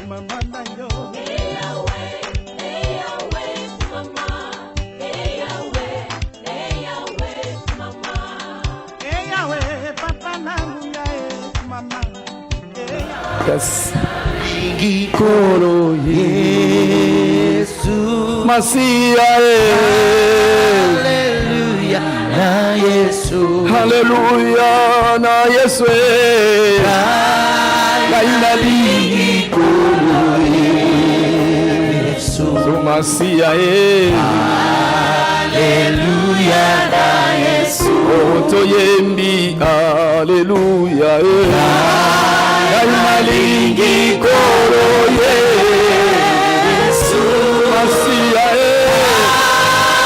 mama na yo. Yes. Gikoro Yesu Masia Hallelujah na Yesu Hallelujah na Yesu Kaina gikoro Yesu Masia Hallelujah na Yesu Otoyembi Hallelujah Malingi koro Yesu Masia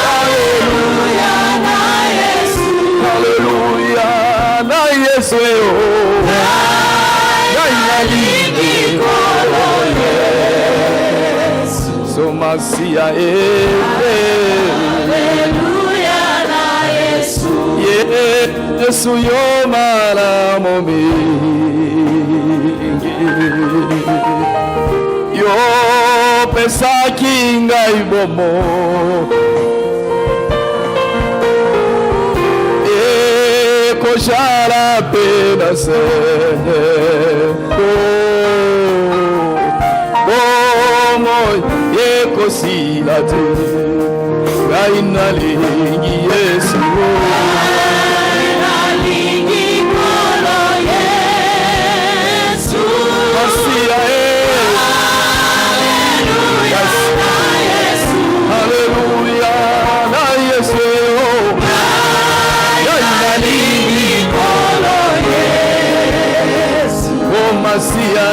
Hallelujah na Yesu Hallelujah na Yesu Malingi koro Yesu So Masia Hallelujah na Yesu Yesu yo mala momi yo pesa kinga ibomo kojala pena se moy ekosila te gaina lingi Yesu Masia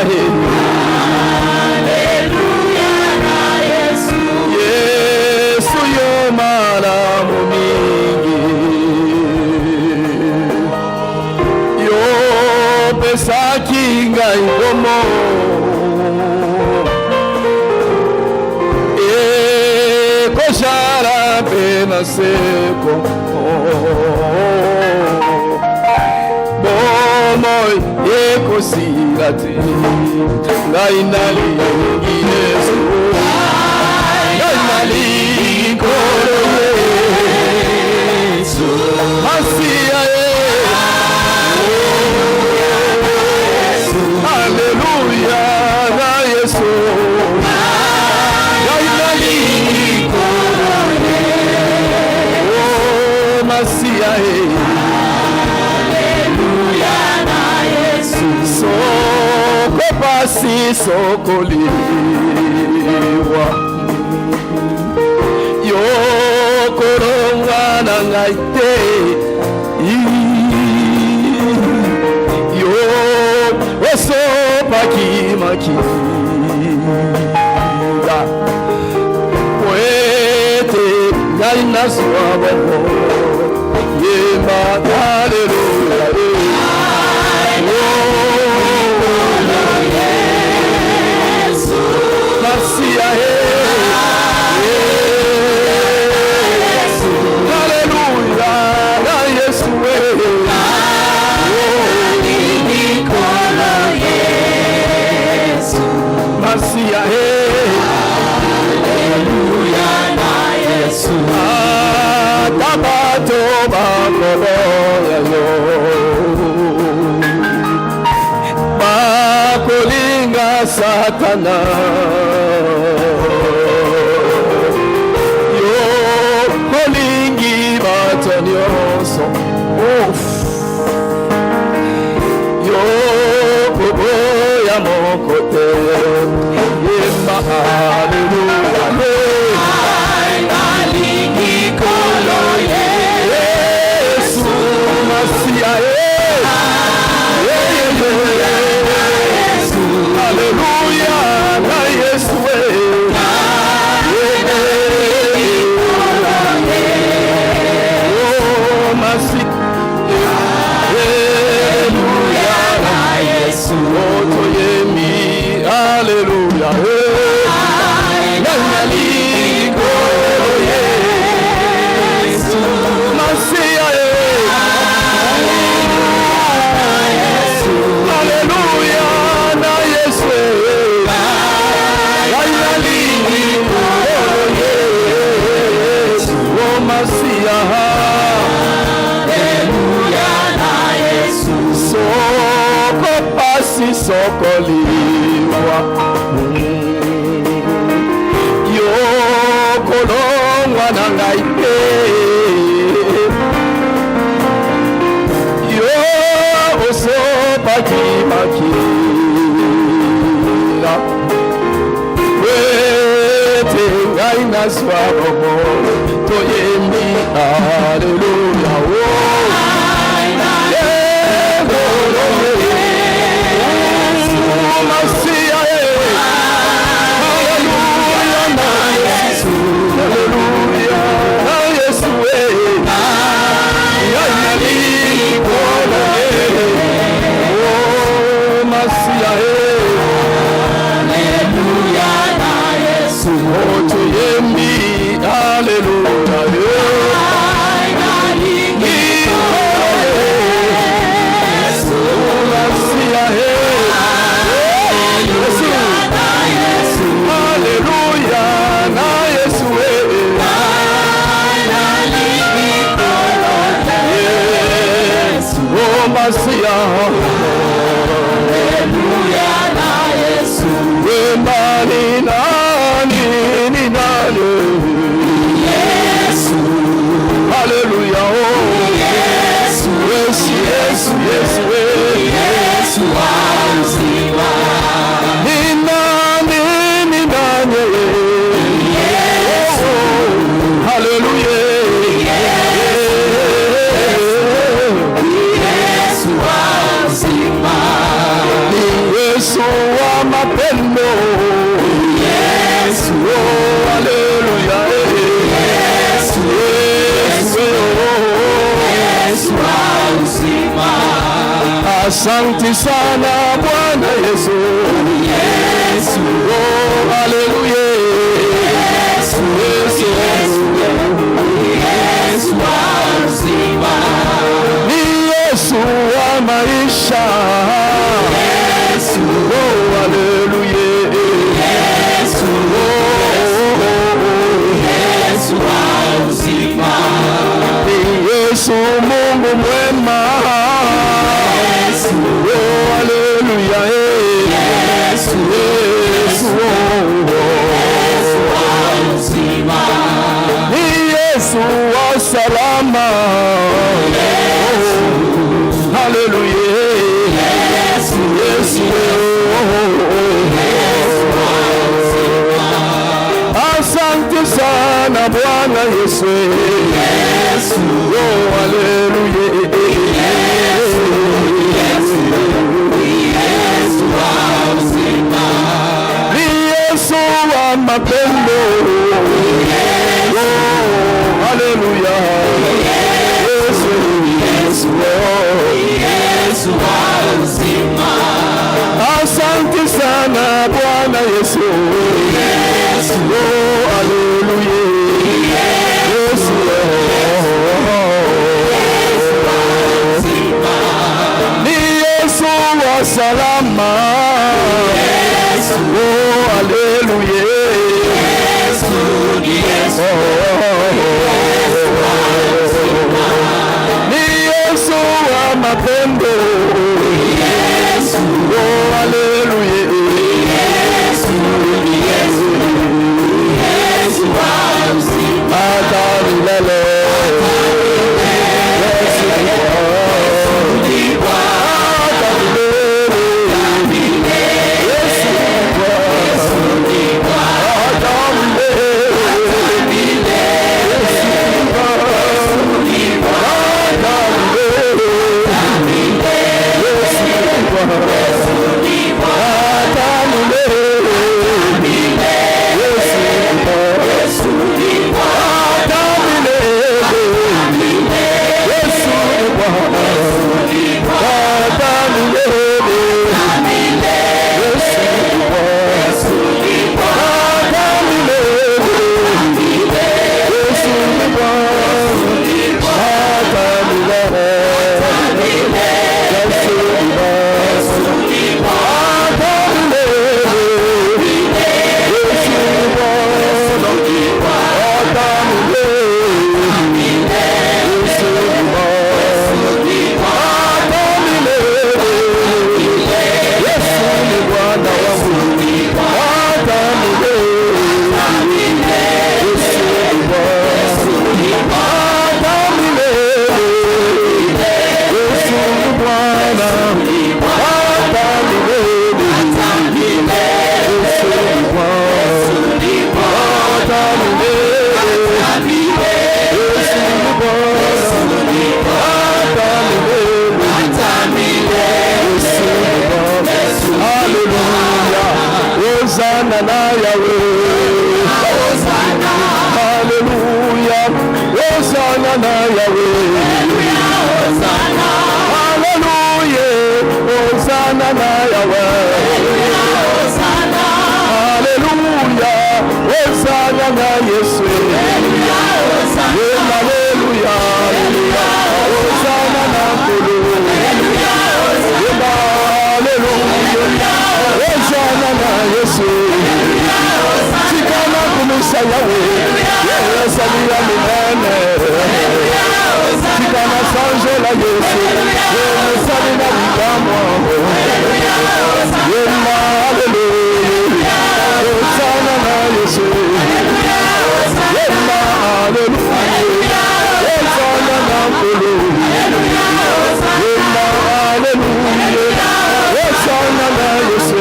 Hallelujah na Yesu Yesu yo mala momingi yo pesa kinga ibomo koshara pena seko bomoy ekosirate ngainali Yesu ngainali koro Yesu Masia Hallelujah na Yesu ngainali koro Yesu Masia Pasi sokoliwa yo koronga na ngaite yo oso pakimaki poete gaina swabo yema hallelujah Satana yo holingi batanyoso yo kobo ya mokote yema hallelujah holingi kolo Yesu Masia Hallelujah, na Yesu oh Masi Hallelujah, na Yesu Otoyemi Hallelujah wa yo kolongwa na ngai yo osopaki makila wete ngai nazwa bomo toyembi haleluya Asante sana Bwana Yesu, Yesu, oh haleluya, Yesu, Yesu, Yesu wa uzima, ni Yesu wa maisha, Yesu, oh haleluya, Yesu, oh Yesu wa uzima, ni Yesu Mungu mwema. Salama, haleluya, Yesu, Yesu, asante sana Bwana Yesu, Yesu, haleluya, Yesu, Yesu, Yesu wa uzima, ni Yesu wa mapendo, haleluya, Yesu, Yesu, Yesu wa uzima, asante sana Bwana Yesu, Yesu, haleluya, Yesu, Yesu wa uzima, ni Yesu wa salama, Yesu, haleluya, Yesu, Yesu, mapendo, Yesu, oh haleluya, Yesu, Yesu, Yesu wa uzima, hata milele, Yesu ni Bwana, hata milele, Yesu ni Bwana, hata milele, Yesu ni Bwana, hata milele. na Yahweh. Hallelujah. Hosanna na Yahweh. Hallelujah. Hosanna na Yahweh. Hallelujah. Hosanna na Yesu. Hallelujah. Hosanna na Kulu. Hallelujah. Hosanna na Yesu. Sikana kumisa Yahweh. Yesu aliya minene. Sikana sanje la Yesu. Yesu aliya mikamo. Yema hallelujah. Hosanna na Yesu. Yema hallelujah. Hosanna na Kulu. Yema hallelujah. Hosanna na Yesu.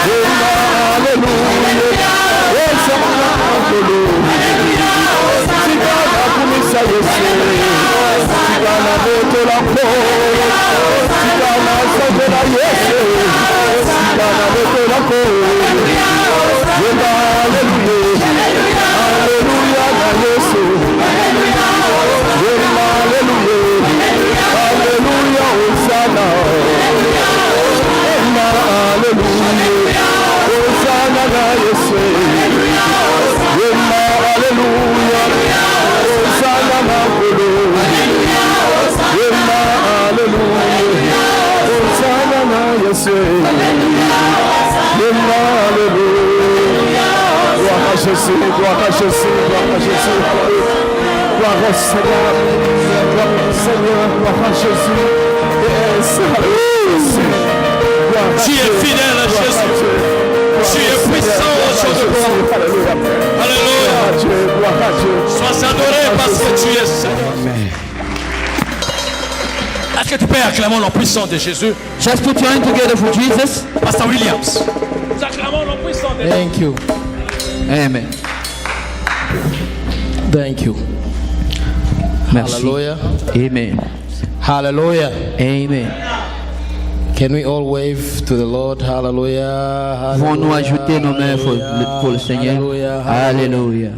Yema hallelujah. Hosanna na Kulu. Sikana kumisa Yesu. Sikana bote la Kulu. Sikana sanje la Yesu. Sikana bote la Kulu. Yema hallelujah. Hallelujah na Yesu. Yema hallelujah. Hallelujah Hosanna. Yema hallelujah. Hosanna na Yesu. Yema hallelujah. Hosanna na Kulu. Yema hallelujah. Hosanna na Yesu. Yema hallelujah. Gloire à Jésus, gloire à Jésus, gloire à Jésus. Gloire au Seigneur, gloire au Seigneur, gloire à Jésus. Yes, hallelujah. Tu es fidèle à Jésus. Tu es puissant au jour de gloire. Alléluia. Gloire à Dieu. Sois adoré parce que tu es Seigneur. Est-ce que tu peux acclamer le puissant de Jésus? Just put your hand together for Jesus. Pasteur Williams. Nous acclamons le puissant de Jésus. Thank you. Amen. Thank you. Merci. Hallelujah. Amen. Hallelujah. Amen. Can we all wave to the Lord? Hallelujah. Vont-nous ajouter nos mains pour le Seigneur? Hallelujah. Alléluia.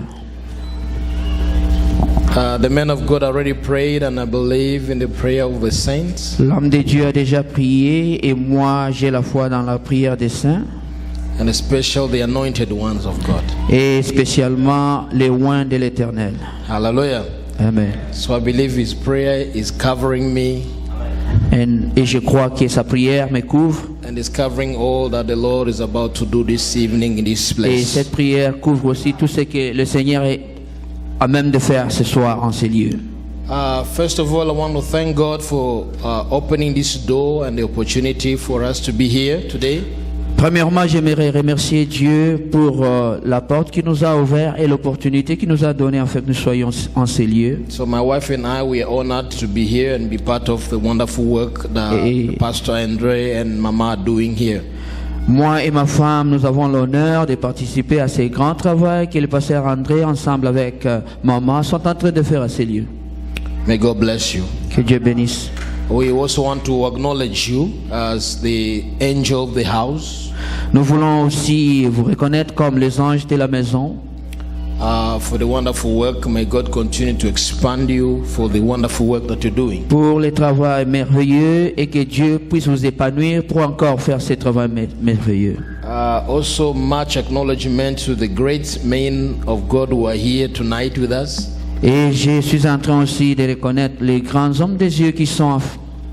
The men of God already prayed, and I believe in the prayer of the saints. L'homme de Dieu a déjà prié et moi j'ai la foi dans la prière des saints And especially the anointed ones of God. et spécialement les oints de l'Éternel. Hallelujah. Amen. So I believe his prayer is covering me Et je crois que sa prière me couvre and is covering all that the Lord is about to do this evening in this et place. cette prière couvre aussi tout ce que le Seigneur est à même de faire ce soir en ces lieux. First of all, I want to thank God for opening this door and the opportunity for us to be here today. Premièrement, j'aimerais remercier Dieu pour la porte qu'il nous a ouverte et l'opportunité qu'il nous a donnée afin que nous soyons en ces lieux. So my wife and I, we are honored to be here and be part of the wonderful work that Pastor Andre and Mama are doing here. Moi et ma femme, nous avons l'honneur de participer à ce grand travail que le pasteur André, ensemble avec maman, sont en train de faire à ces lieux. May God bless you. Que Dieu bénisse. We also want to acknowledge you as the angel of the house. Nous voulons aussi vous reconnaître comme les anges de la maison. For the wonderful work. May God continue to expand you for the wonderful work that you're doing. Pour le travail merveilleux et que Dieu puisse vous épanouir pour encore faire ce travail merveilleux. Also much acknowledgement to the great men of God who are here tonight with us. Et je suis en train aussi de reconnaître les grands hommes de Dieu qui sont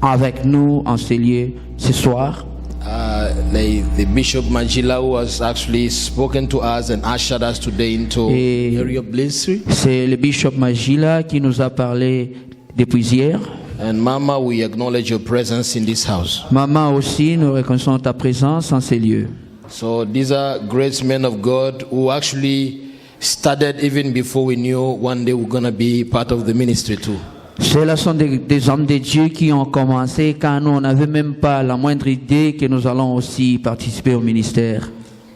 avec nous en ces lieux ce soir. The Bishop Magila who has actually spoken to us and ushered us today into area of blessing. C'est le Bishop Magila qui nous a parlé depuis hier. And Mama, we acknowledge your presence in this house. Maman aussi, nous reconnaissons ta présence en ces lieux. So these are great men of God who actually started even before we knew one day we're going to be part of the ministry too. Ceux-là sont des hommes de Dieu qui ont commencé quand nous n'avions même pas la moindre idée que nous allons aussi participer au ministère.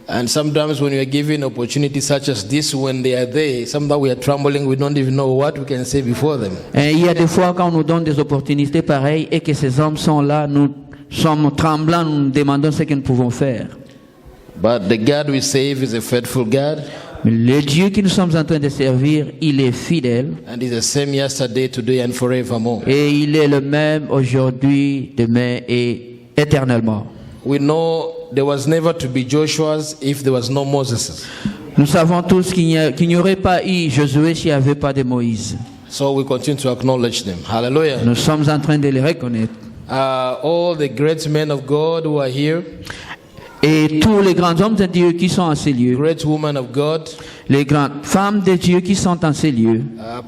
And sometimes when we are given opportunities such as this, when they are there, sometimes we are trembling, we don't even know what we can say before them. Et il y a des fois quand on nous donne des opportunités pareilles et que ces hommes sont là, nous sommes tremblants, nous nous demandons ce que nous pouvons faire. But the God we save is a faithful God, Le Dieu que nous sommes en train de servir, il est fidèle and He's the same yesterday, today, and forevermore. et il est le même aujourd'hui, demain et éternellement. We know there was never to be Joshua's if there was no Moses. Nous savons tous qu'il n'y aurait pas eu Josué s'il n'y avait pas de Moïse. So we continue to acknowledge them. Hallelujah. Nous sommes en train de les reconnaître. All the great men of God who are here, Et tous les grands hommes de Dieu qui sont en ces lieux, great women of God, les grandes femmes de Dieu qui sont en ces lieux.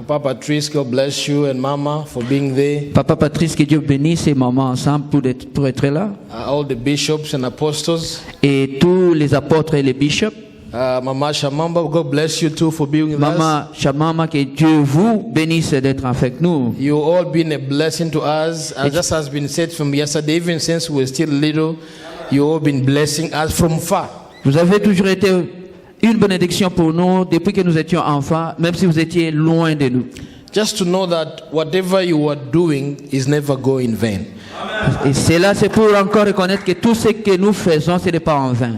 Papa Patrice, God bless you, and Mama for being there. Papa Patrice, que Dieu bénisse et maman ensemble pour être là. All the bishops and apostles. Et tous les apôtres et les bishops. Mama Shamamba, God bless you too for being with us. Maman Shamama, que Dieu vous bénisse d'être avec nous. You all been a blessing to us. As just has been said from yesterday, even since we were still little, you all been blessing us from far. Vous avez toujours été une bénédiction pour nous depuis que nous étions enfants, même si vous étiez loin de nous. Just to know that whatever you are doing is never go in vain. Et cela, c'est pour encore reconnaître que tout ce que nous faisons, ce n'est pas en vain.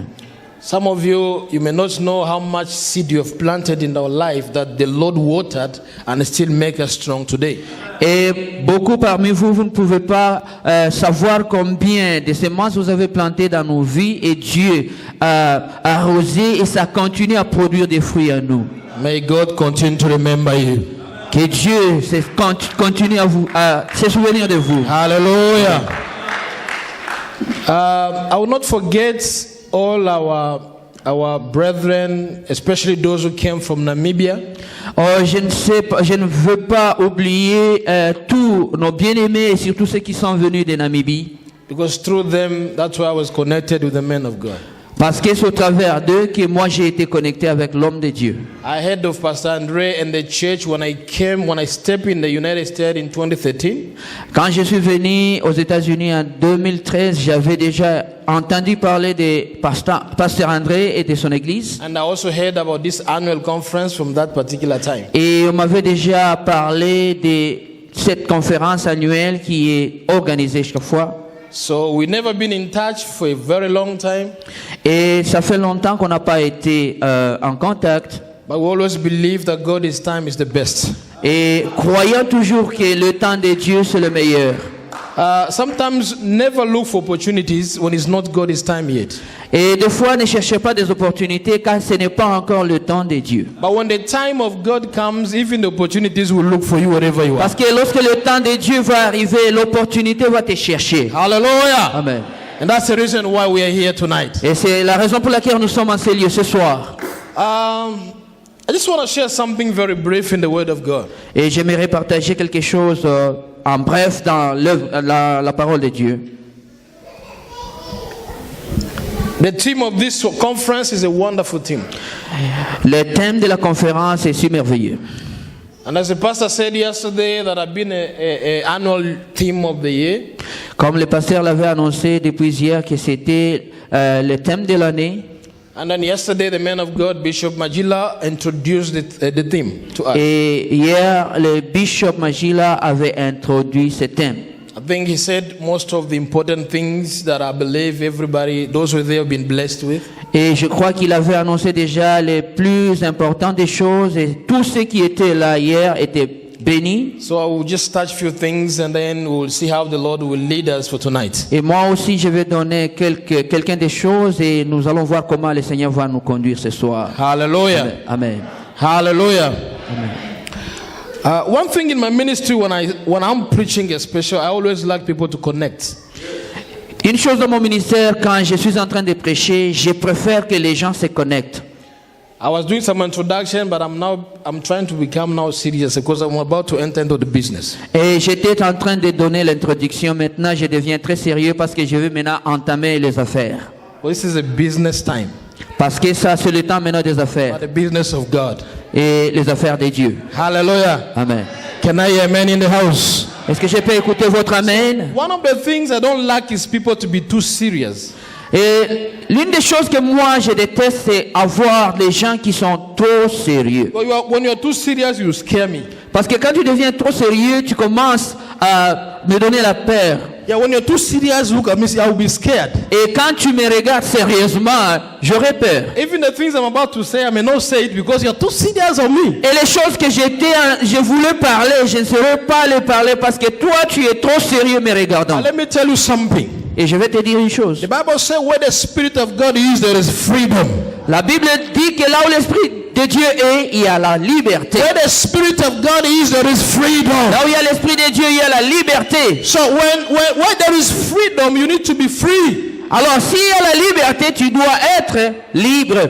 Some of you may not know how much seed you have planted in our life that the Lord watered and still make us strong today. Et beaucoup parmi vous, vous ne pouvez pas savoir combien de semences vous avez plantées dans nos vies et Dieu a arrosé et ça continue à produire des fruits à nous. May God continue to remember you. Que Dieu continue à se souvenir de vous. Hallelujah. I will not forget all our brethren, especially those who came from Namibia. Oh, je ne veux pas oublier tous nos bien-aimés et surtout ceux qui sont venus de Namibie. Because through them, that's why I was connected with the men of God. Parce que c'est au travers d'eux que moi j'ai été connecté avec l'homme de Dieu. I heard of Pastor Andre and the church when I stepped in the United States in 2013. Quand je suis venu aux États-Unis en 2013, j'avais déjà entendu parler de Pasteur André et de son église. And I also heard about this annual conference from that particular time. Et on m'avait déjà parlé de cette conférence annuelle qui est organisée chaque fois. So we've never been in touch for a very long time. Et ça fait longtemps qu'on n'a pas été en contact. But we always believe that God's time is the best. Et croyons toujours que le temps de Dieu c'est le meilleur. Sometimes never look for opportunities when it's not God's time yet. Et des fois, ne cherchez pas des opportunités car ce n'est pas encore le temps de Dieu. But when the time of God comes, even the opportunities will look for you wherever you are. Parce que lorsque le temps de Dieu va arriver, l'opportunité va te chercher. Hallelujah. Amen. And that's the reason why we are here tonight. Et c'est la raison pour laquelle nous sommes en ces lieux ce soir. I just want to share something very brief in the Word of God. Et j'aimerais partager quelque chose en bref dans la parole de Dieu. The theme of this conference is a wonderful theme. Le thème de la conférence est si merveilleux. And as the pastor said yesterday, that had been a annual theme of the year. Comme le pasteur l'avait annoncé depuis hier que c'était le thème de l'année. And then yesterday, the man of God, Bishop Majila, introduced the theme to us. Et hier, le bishop Majila avait introduit ce thème. I think he said most of the important things that I believe everybody, those who are there, have been blessed with. Et je crois qu'il avait annoncé déjà les plus importantes des choses et tous ceux qui étaient là hier étaient bénis. So I will just touch a few things and then we'll see how the Lord will lead us for tonight. Et moi aussi, je vais donner quelques des choses et nous allons voir comment le Seigneur va nous conduire ce soir. Hallelujah. Amen. Hallelujah. One thing in my ministry, when I'm preaching especially, I always like people to connect. Une chose dans mon ministère, quand je suis en train de prêcher, je préfère que les gens se connectent. I was doing some introduction, but I'm trying to become now serious because I'm about to enter into the business. Et j'étais en train de donner l'introduction. Maintenant, je deviens très sérieux parce que je vais maintenant entamer les affaires. Well, this is a business time. Parce que ça, c'est le temps maintenant des affaires. The business of God. Et les affaires de Dieu. Hallelujah. Amen. Can I hear amen in the house? Est-ce que je peux écouter votre amen? One of the things I don't like is people to be too serious. Et l'une des choses que moi je déteste, c'est avoir des gens qui sont trop sérieux. When you are too serious, you scare me. Parce que quand tu deviens trop sérieux, tu commences à me donner la peur. Yeah, when you're too serious, look at me, I will be scared. Et quand tu me regardes sérieusement, j'aurais peur. Even the things I'm about to say, I may not say it because you're too serious on me. Et les choses que je voulais parler, je ne saurais pas les parler parce que toi, tu es trop sérieux me regardant. Now, let me tell you something. Et je vais te dire une chose. The Bible says where the Spirit of God is, there is freedom. La Bible dit que là où l'Esprit de Dieu est, il y a la liberté. Where the Spirit of God is, there is freedom. Là où il y a l'Esprit de Dieu, il y a la liberté. So where there is freedom, you need to be free. Alors, s'il y a la liberté, tu dois être libre.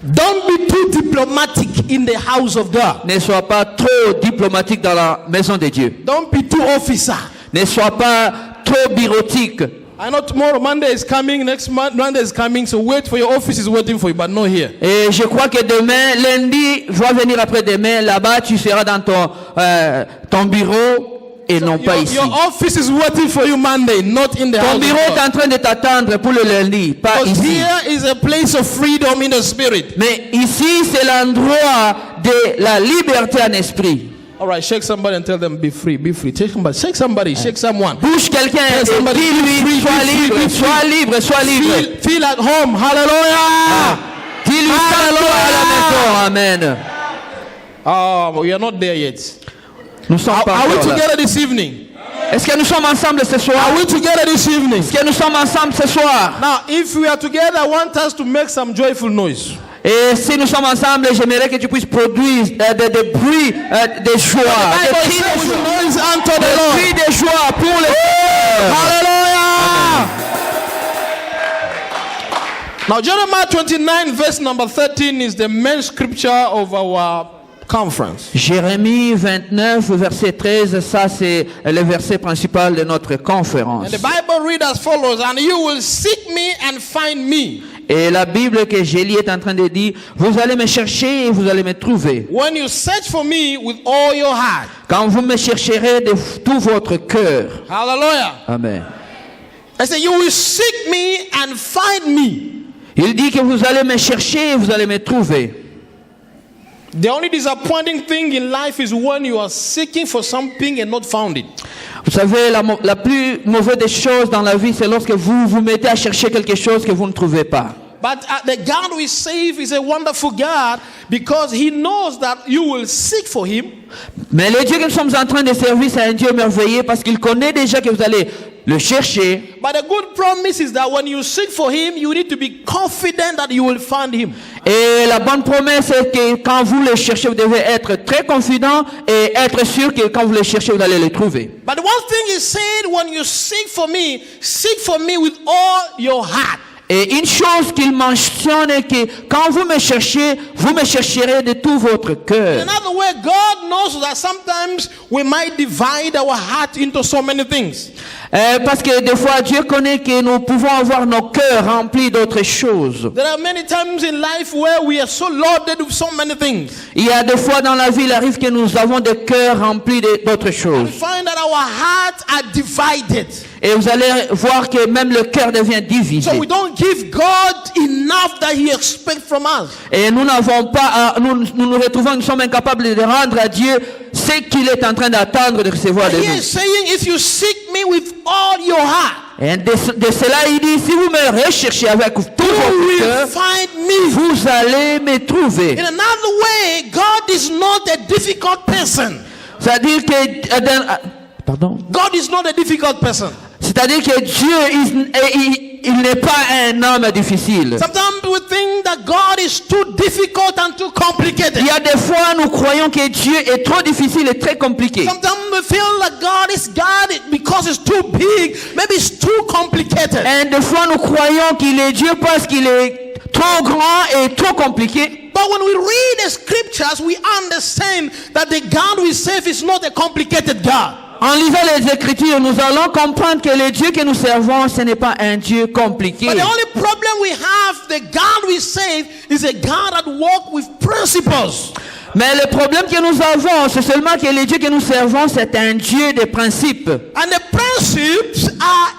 Don't be too diplomatic in the house of God. Ne sois pas trop diplomatique dans la maison de Dieu. Don't be too officer. Ne sois pas trop bureautique. I know tomorrow Monday is coming, next month Monday is coming, so wait for your office is waiting for you, but not here. Et je crois que demain, lundi, je vais venir après-demain, là-bas, tu seras dans ton bureau et non pas ici. Your office is waiting for you Monday, not in the house Ton of bureau est God. en train de t'attendre pour le lundi, pas Because ici. here is a place of freedom in the spirit. Mais ici, c'est l'endroit de la liberté en esprit. All right, shake somebody and tell them be free, be free. Shake somebody, shake someone. Bouge quelqu'un et somebody, dis-lui, free, sois free, libre, free, sois libre, sois libre. Feel at home. Hallelujah. Dis-lui, sens-toi à la maison. Amen. Oh, we are not there yet. Nous sommes pas Are we encore là. together this evening? Est-ce que nous sommes ensemble ce soir? Are we together this evening? Est-ce que nous sommes ensemble ce soir? Now, if we are together, I want us to make some joyful noise. Et si nous sommes ensemble, j'aimerais que tu puisses produire des bruits de joie, des Bible cris says de with joie, noise unto the des Lord. cris de joie pour les Hallelujah. Now, Jeremiah 29, verse number 13 is the main scripture of our conference. Jérémie 29, verset 13, ça c'est le verset principal de notre conférence. And the Bible reads as follows, and you will seek me and find me. Et la Bible que j'ai lue est en train de dire, vous allez me chercher et vous allez me trouver. When you search for me with all your heart. Quand vous me chercherez de tout votre cœur. Hallelujah. Amen. I say, you will seek me and find me. Il dit que vous allez me chercher et vous allez me trouver. The only disappointing thing in life is when you are seeking for something and not found it. Vous savez, la plus mauvaise des choses dans la vie, c'est lorsque vous vous mettez à chercher quelque chose que vous ne trouvez pas. But the God we save is a wonderful God because He knows that you will seek for Him. Mais le Dieu que nous sommes en train de servir, c'est un Dieu merveilleux parce qu'il connaît déjà que vous allez le chercher. But the good promise is that when you seek for Him, you need to be confident that you will find Him. Et la bonne promesse est que quand vous le cherchez, vous devez être très confident et être sûr que quand vous le cherchez, vous allez le trouver. But one thing He said, when you seek for me with all your heart. Et une chose qu'il mentionne est que quand vous me cherchez, vous me chercherez de tout votre cœur. In other words, God knows that sometimes we might divide our heart into so many things. Parce que des fois, Dieu connaît que nous pouvons avoir nos cœurs remplis d'autres choses. There are many times in life where we are so loaded with so many things. Il y a des fois dans la vie, il arrive que nous avons des cœurs remplis d'autres choses. We find that our hearts are divided. Et vous allez voir que même le cœur devient divisé. So we don't give God enough that He expects from us. Et nous n'avons pas, nous retrouvons, nous sommes incapables de rendre à Dieu ce qu'il est en train d'attendre de recevoir de He is nous. saying, if you seek me with all your heart, Et de cela, il dit, si vous me recherchez avec tout you votre will cœur, find me. vous allez me trouver. In another way, God is not a difficult person. C'est-à-dire que, pardon? God is not a difficult person. C'est-à-dire que Dieu, il n'est pas un homme difficile. Sometimes we think that God is too difficult and too complicated. Il y a des fois, nous croyons que Dieu est trop difficile et très compliqué. Sometimes we feel that God is God because it's too big. Maybe it's too complicated. Et des fois, nous croyons qu'il est Dieu parce qu'il est trop grand et trop compliqué. But when we read the scriptures, we understand that the God we serve is not a complicated God. En lisant les Écritures, nous allons comprendre que le Dieu que nous servons, ce n'est pas un Dieu compliqué. But the only problem we have, the God we serve, is a God that walks with principles. Mais le problème que nous avons, c'est seulement que le Dieu que nous servons, c'est un Dieu de principes. And the principes are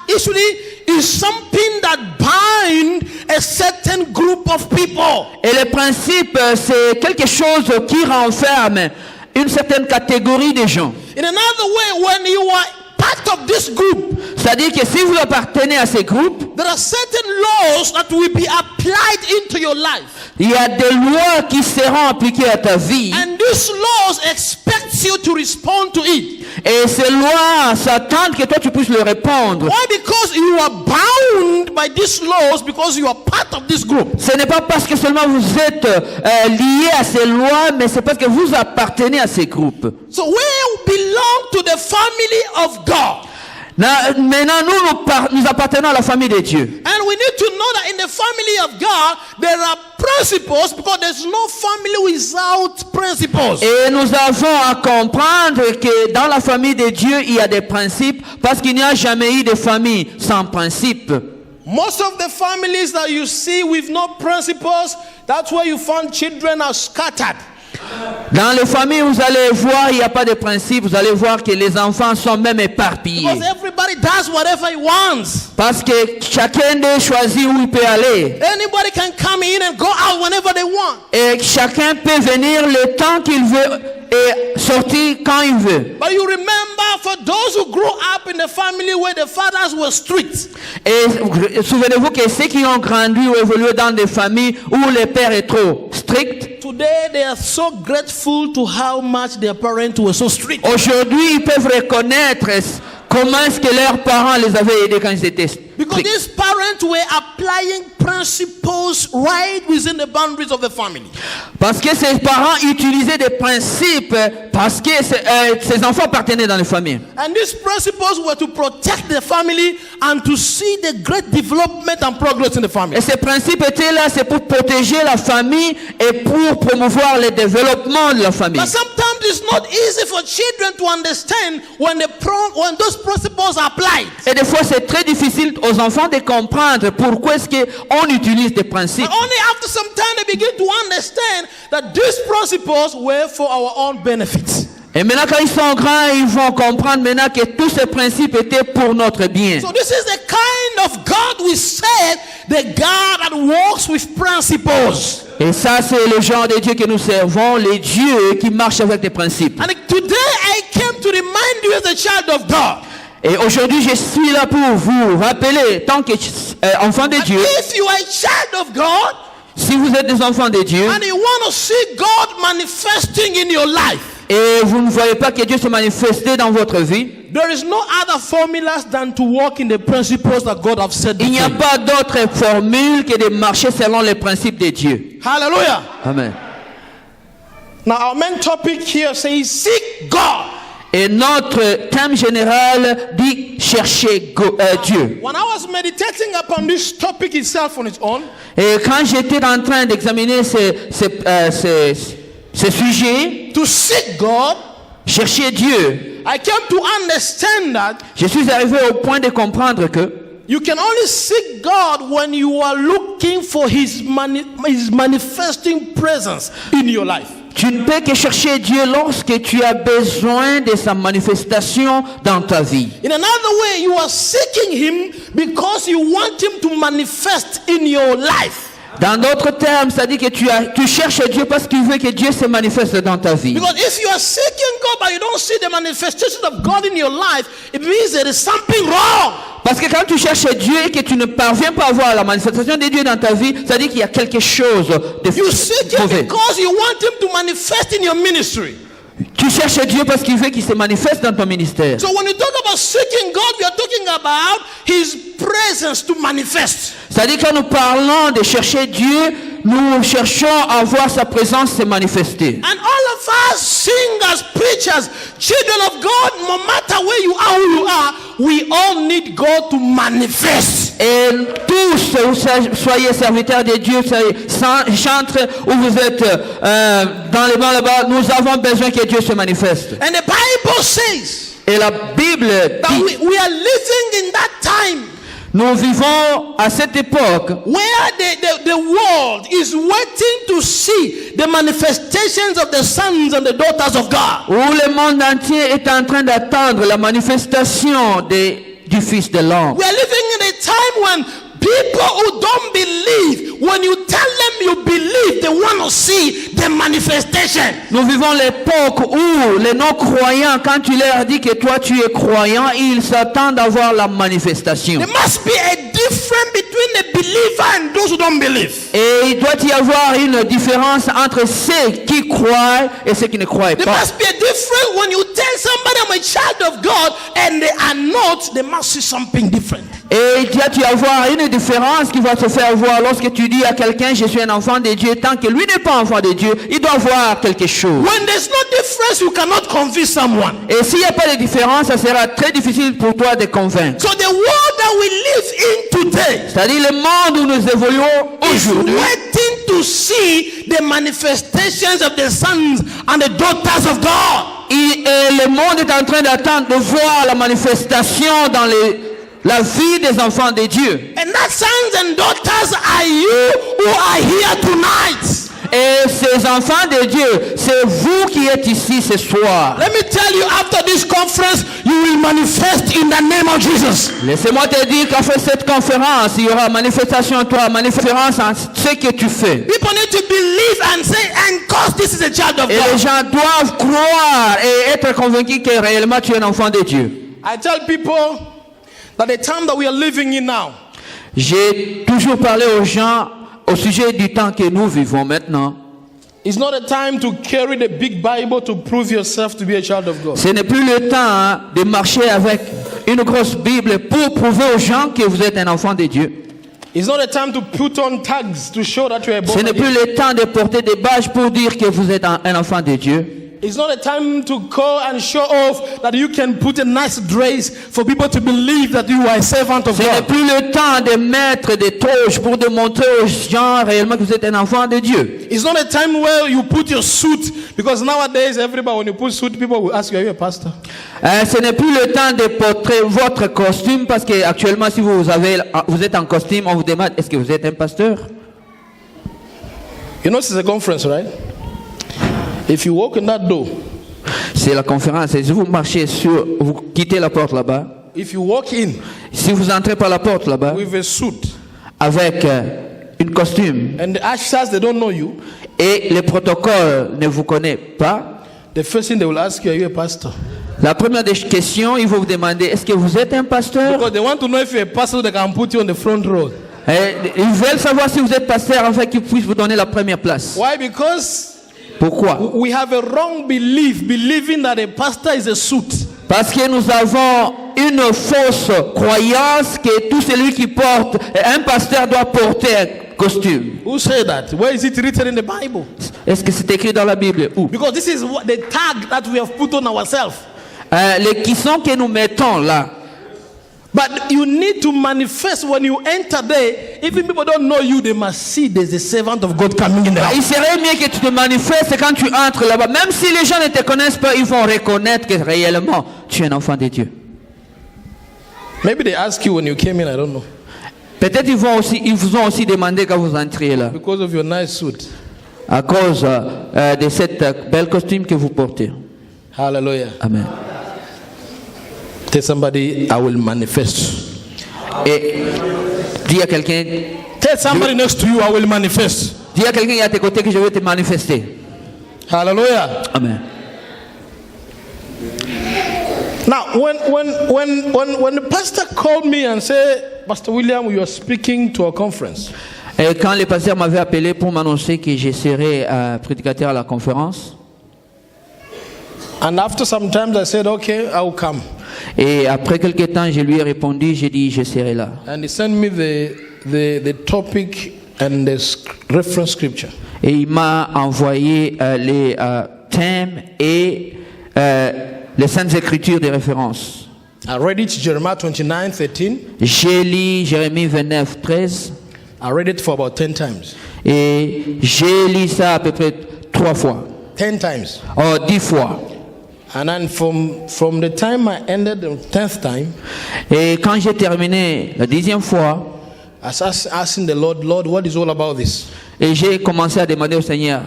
is something that bind a certain group of people. Et le principe, c'est quelque chose qui renferme une certaine catégorie de gens. In another way, when you are part of this group, C'est-à-dire que si vous appartenez à ces groupes, there are certain laws that will be applied into your life. il y a des lois qui seront appliquées à ta vie. And these laws expect you to respond to it. Et ces lois s'attendent que toi tu puisses leur répondre. Why? Because you are bound by these laws because you are part of this group. Ce n'est pas parce que seulement vous êtes liés à ces lois, mais c'est parce que vous appartenez à ces groupes. So we belong to the family of God. Maintenant, nous appartenons à la famille de Dieu. And we need to know that in the family of God, there are principles because there's no family without principles. Et nous avons à comprendre que dans la famille de Dieu, il y a des principes parce qu'il n'y a jamais eu de famille sans principes. Most of the families that you see with no principles, that's where you find children are scattered. Dans les familles, vous allez voir, il n'y a pas de principe. Vous allez voir que les enfants sont même éparpillés. Because everybody does whatever he wants. Parce que chacun d'eux choisit où il peut aller. Anybody can come in and go out whenever they want. Et chacun peut venir le temps qu'il veut et sortir quand il veut. But you remember, for those who grew up in the family where the fathers were strict, Et souvenez-vous que ceux qui ont grandi ou évolué dans des familles où le père est trop strict, today they are so grateful to how much their parents were so strict. aujourd'hui ils peuvent reconnaître comment est-ce que leurs parents les avaient aidés quand ils étaient Because stricts. these parents were applying principles right within the boundaries of the family. Parce que ces parents utilisaient des principes parce que ces enfants appartenaient dans les familles. And these principles were to protect the family and to see the great development and progress in the family. Et ces principes étaient là, c'est pour protéger la famille et pour promouvoir le développement de la famille. But sometimes it's not easy for children to understand when those principles are applied. Et des fois c'est très difficile aux enfants de comprendre pourquoi est-ce qu'on utilise des principes. And only after some time they begin to understand that these principles were for our own benefit. Et maintenant quand ils sont grands, ils vont comprendre maintenant que tous ces principes étaient pour notre bien. So this is the kind of God we serve, the God that works with principles. Et ça c'est le genre de Dieu que nous servons, les dieux qui marchent avec des principes. And today I came to remind you as a child of God. Et aujourd'hui je suis là pour vous rappeler, tant que enfants de Dieu, If you are a child of God si vous êtes des enfants de Dieu, and you want to see God manifesting in your life, et vous ne voyez pas que Dieu se manifeste dans votre vie, there is no other formulas than to walk in the principles that God has set. il n'y a pas d'autre formule que de marcher selon les principes de Dieu. Hallelujah. Amen. Now our main topic here says seek God. Et notre thème général dit chercher Dieu. When I was meditating upon this topic itself on its own, Et quand j'étais en train d'examiner ce sujet, to seek God, chercher Dieu, I came to understand that je suis arrivé au point de comprendre que you can only seek God when you are looking for His manifesting presence in your life. tu ne peux que chercher Dieu lorsque tu as besoin de sa manifestation dans ta vie. In another way, you are seeking Him because you want Him to manifest in your life. Dans d'autres termes, ça dit que tu cherches Dieu parce qu'il veut que Dieu se manifeste dans ta vie. Because if you are seeking God but you don't see the manifestation of God in your life, it means there is something wrong. Parce que quand tu cherches Dieu et que tu ne parviens pas à voir la manifestation de Dieu dans ta vie, ça dit qu'il y a quelque chose de You seek Him mauvais. because you want Him to manifest in your ministry. Tu cherches Dieu parce qu'il veut qu'il se manifeste dans ton ministère. So when you talk about seeking God, we are talking about His presence to manifest. C'est-à-dire quand nous parlons de chercher Dieu, nous cherchons à voir sa présence se manifester. And all of us, singers, preachers, children of God, no matter where you are, who you are, we all need God to manifest. Et tous, soyez serviteurs de Dieu, soyez chantres ou vous êtes dans les bancs là-bas, nous avons besoin que Dieu se manifeste. And the Bible says Et la Bible that dit, we are living in that time nous vivons à cette époque where the world is waiting to see the manifestations of the sons and the daughters of God. où le monde entier est en train d'attendre la manifestation du Fils de l'homme. We are living in a time when people who don't believe, when you tell them you believe, they want to see the manifestation. Nous vivons l'époque où les non-croyants, quand tu leur dis que toi tu es croyant, ils s'attendent à voir la manifestation. There must be a difference between the believer and those who don't believe. Et il doit y avoir une différence entre ceux qui croient et ceux qui ne croient There pas. must be a difference when you tell somebody I'm a child of God and they are not. They must see something different. Et il doit y avoir une différence qui va se faire voir lorsque tu dis à quelqu'un je suis un enfant de Dieu, tant que lui n'est pas enfant de Dieu, il doit voir quelque chose. When there's no difference, you cannot convince someone. Et s'il n'y a pas de différence, ça sera très difficile pour toi de convaincre. So the world that we live in today C'est-à-dire le monde où nous évoluons is aujourd'hui waiting to see the manifestations of the sons and the daughters of God. et le monde est en train d'attendre de voir la manifestation dans la vie des enfants de Dieu. And that sons and daughters are you who are here tonight. Et ces enfants de Dieu, c'est vous qui êtes ici ce soir. Let me tell you, after this conference, you will manifest in the name of Jesus. Laissez-moi te dire qu'après cette conférence, il y aura manifestation en toi, manifestation en ce que tu fais. People need to believe and say, and cause this is a child of Et les God. gens doivent croire et être convaincus que réellement tu es un enfant de Dieu. I tell people that the time that we are living in now, J'ai toujours parlé aux gens au sujet du temps que nous vivons maintenant. it's not a time to carry the big Bible to prove yourself to be a child of God. Ce n'est plus le temps de marcher avec une grosse Bible pour prouver aux gens que vous êtes un enfant de Dieu. It's not a time to put on tags to show that you are Ce born n'est plus again. le temps de porter des badges pour dire que vous êtes un enfant de Dieu. It's not a time to go and show off that you can put a nice dress for people to believe that you are a servant of Ce n'est God. plus le temps de mettre des toges pour démontrer aux gens réellement que vous êtes un enfant de Dieu. It's not a time where you put your suit, because nowadays everybody, when you put suit, people will ask you, are you a pastor? Ce n'est plus le temps de porter votre costume parce que actuellement si vous êtes en costume, on vous demande est-ce que vous êtes un pasteur? You know, this is a conference, right? If you walk in that door, C'est la conférence. Et si vous marchez vous quittez la porte là-bas, if you walk in si vous entrez par la porte là-bas with a suit, avec une costume and the ushers, they don't know you, et le protocole ne vous connaît pas, the first thing they will ask you, are you a pastor? la première des questions, ils vont vous demander est-ce que vous êtes un pasteur? Because they want to know if you're a pastor, so they can put you on the front row. Et ils veulent savoir si vous êtes pasteur afin qu'ils puissent vous donner la première place. Why? Because Pourquoi? we have a wrong belief, believing that a pastor is a suit. Parce que nous avons une fausse croyance que tout celui qui porte, un pasteur doit porter un costume. Who said that? Where is it written in the Bible? Est-ce que c'est écrit dans la Bible? Où? Because this is what the tag that we have put on ourselves. Les qui sont que nous mettons là. But you need to manifest when you enter there. Even people don't know you, they must see there's a servant of God coming in the house. Il serait mieux que tu te manifestes quand tu entres là-bas. Même si les gens ne te connaissent pas, ils vont reconnaître que réellement tu es un enfant de Dieu. Maybe they ask you when you came in, I don't know. Peut-être ils vous ont aussi demandé quand vous entriez là. Because of your nice suit. À cause de cette belle costume que vous portez. Hallelujah. Amen. Tell somebody, I will manifest. Et dis à quelqu'un, Tell somebody next to you, I will manifest. dis à quelqu'un qui est à tes côtés que je vais te manifester. Hallelujah. Amen. Now, when the pastor called me and said, Pastor William, you are speaking to a conference. Et quand le pasteur m'avait appelé pour m'annoncer que je serais prédicateur à la conférence, And after some time, I said, okay, I will come. et après quelques temps, je lui ai répondu, j'ai dit, je serai là. And he sent me the topic and the reference scripture. Et il m'a envoyé les thèmes et les Saintes Écritures de référence. I read it, Jeremiah 29:13. J'ai lu Jérémie 29, 13 I read it for about 10 times. et j'ai lu ça à peu près 3 fois. 10 times. 10 fois. And then from the time I ended the 10th time, Et quand j'ai terminé la 10e fois, I was asking the Lord, what is all about this? et j'ai commencé à demander au Seigneur,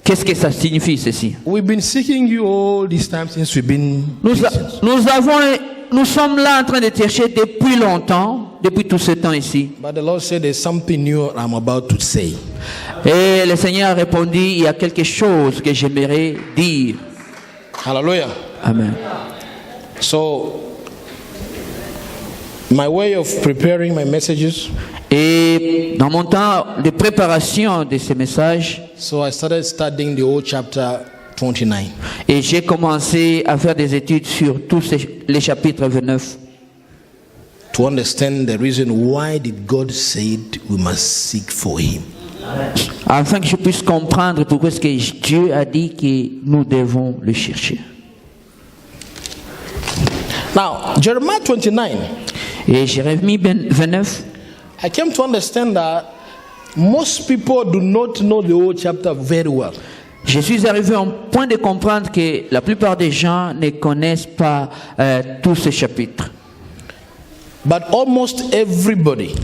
qu'est-ce que ça signifie ceci? We've been seeking you all this time since we've been Christians. Nous sommes là en train de chercher depuis longtemps, depuis tout ce temps ici. But the Lord said there's something new I'm about to say. Et le Seigneur a répondu, il y a quelque chose que j'aimerais dire. Hallelujah. Amen. So, my way of preparing my messages, Et dans mon temps de préparation de ces messages, so I started studying the whole chapter 29. et j'ai commencé à faire des études sur tous les chapitres 29 To understand the reason why did God said we must seek for Him. afin que je puisse comprendre pourquoi est-ce que Dieu a dit que nous devons le chercher. Now, Jeremiah 29, Et Jérémie 29, I came to understand that most people do not know the whole chapter very well. je suis arrivé au point de comprendre que la plupart des gens ne connaissent pas tous ces chapitres. But almost everybody